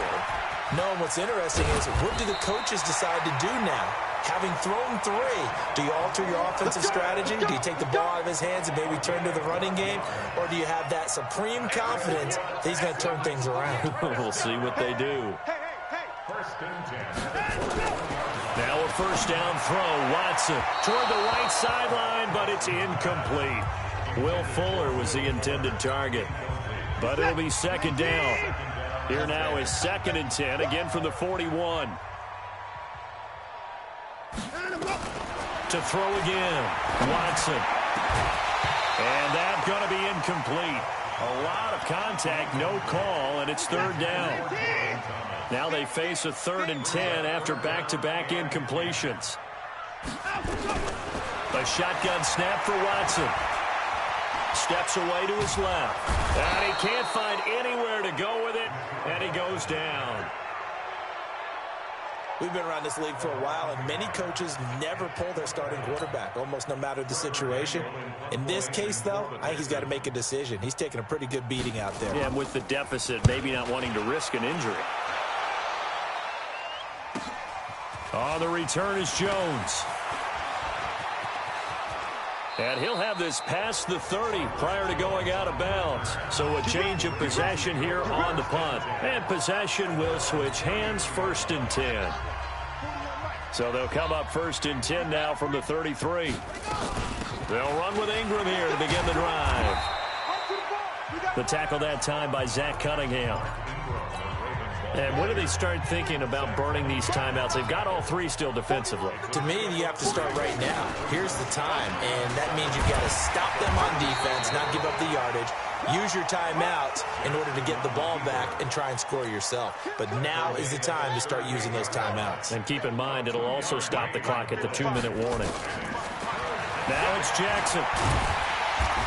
No, and what's interesting is, what do the coaches decide to do now? Having thrown 3, do you alter your offensive strategy? Do you take the ball out of his hands and maybe turn to the running game? Or do you have that supreme confidence that he's going to turn things around? We'll see what they do. First and 10. Now a first down throw. Watson toward the right sideline, but it's incomplete. Will Fuller was the intended target. But it'll be second down. Here now is 2nd and 10, again from the 41. To throw again. Watson. And that's going to be incomplete. A lot of contact, no call, and it's 3rd down. Now they face a 3rd and 10 after back-to-back incompletions. A shotgun snap for Watson. Steps away to his left. And he can't find anywhere to go with it, and he goes down. We've been around this league for a while, and many coaches never pull their starting quarterback, almost no matter the situation. In this case, though, I think he's got to make a decision. He's taking a pretty good beating out there. Yeah, and with the deficit, maybe not wanting to risk an injury. On the return is Jones. And he'll have this past the 30 prior to going out of bounds. So a change of possession here on the punt. And possession will switch hands, 1st and 10. So they'll come up 1st and 10 now from the 33. They'll run with Ingram here to begin the drive. The tackle that time by Zach Cunningham. And when do they start thinking about burning these timeouts? They've got all 3 still defensively. To me, you have to start right now. Here's the time, and that means you've got to stop them on defense, not give up the yardage, use your timeouts in order to get the ball back and try and score yourself. But now is the time to start using those timeouts. And keep in mind, it'll also stop the clock at the 2-minute warning. Now it's Jackson.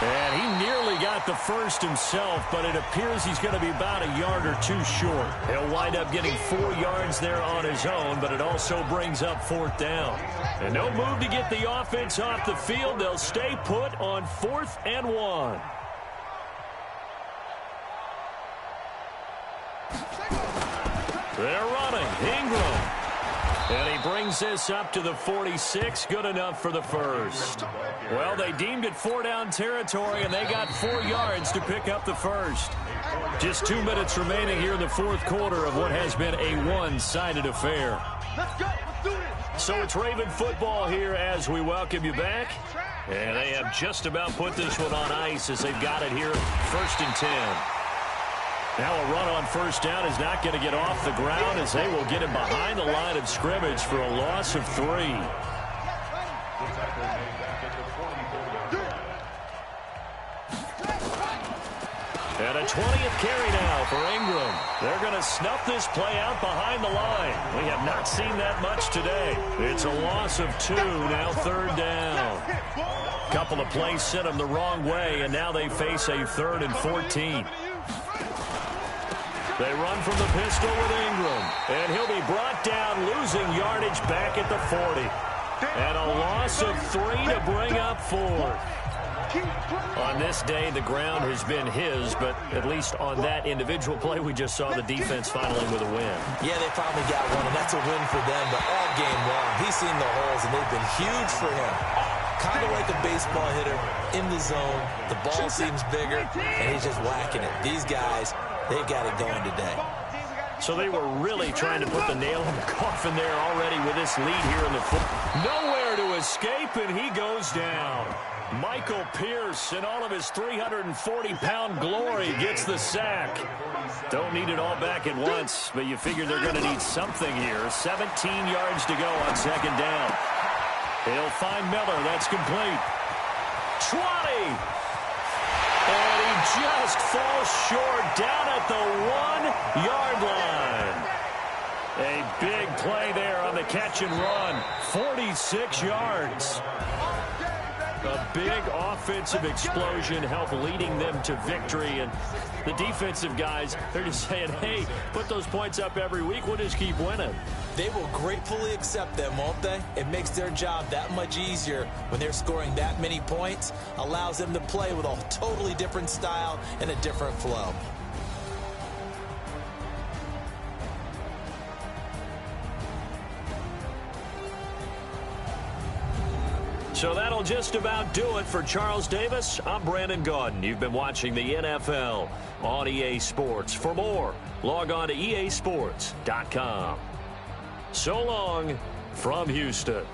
And he nearly got the first himself, but it appears he's going to be about a yard or 2 short. He'll wind up getting 4 yards there on his own, but it also brings up 4th down. And no move to get the offense off the field. They'll stay put on 4th and 1. They're running. Ingram. And he brings this up to the 46. Good enough for the first. Well, they deemed it 4-down territory, and they got 4 yards to pick up the first. Just 2 minutes remaining here in the 4th quarter of what has been a one-sided affair. So it's Raven football here as we welcome you back. And they have just about put this one on ice as they've got it here, 1st and 10. Now a run on 1st down is not going to get off the ground as they will get him behind the line of scrimmage for a loss of 3. And a 20th carry now for Ingram. They're going to snuff this play out behind the line. We have not seen that much today. It's a loss of 2, now 3rd down. Couple of plays sent them the wrong way, and now they face a 3rd and 14. They run from the pistol with Ingram. And he'll be brought down, losing yardage back at the 40. And a loss of 3 to bring up 4. On this day, the ground has been his, but at least on that individual play, we just saw the defense finally with a win. Yeah, they finally got one, and that's a win for them, but all game long, he's seen the holes, and they've been huge for him. Kind of like a baseball hitter in the zone. The ball seems bigger, and he's just whacking it. These guys, they've got it going today. So they were really trying to put the nail in the coffin there already with this lead here in the fourth. Nowhere to escape, and he goes down. Michael Pierce, in all of his 340-pound glory, gets the sack. Don't need it all back at once, but you figure they're going to need something here. 17 yards to go on second down. He'll find Miller. That's complete. 20. And he just falls short down at the 1-yard line. A big play there on the catch and run. 46 yards. A big offensive explosion helped leading them to victory. And the defensive guys, they're just saying, hey, put those points up every week. We'll just keep winning. They will gratefully accept them, won't they? It makes their job that much easier when they're scoring that many points. Allows them to play with a totally different style and a different flow. So that'll just about do it for Charles Davis. I'm Brandon Gaudin. You've been watching the NFL on EA Sports. For more, log on to easports.com. So long from Houston.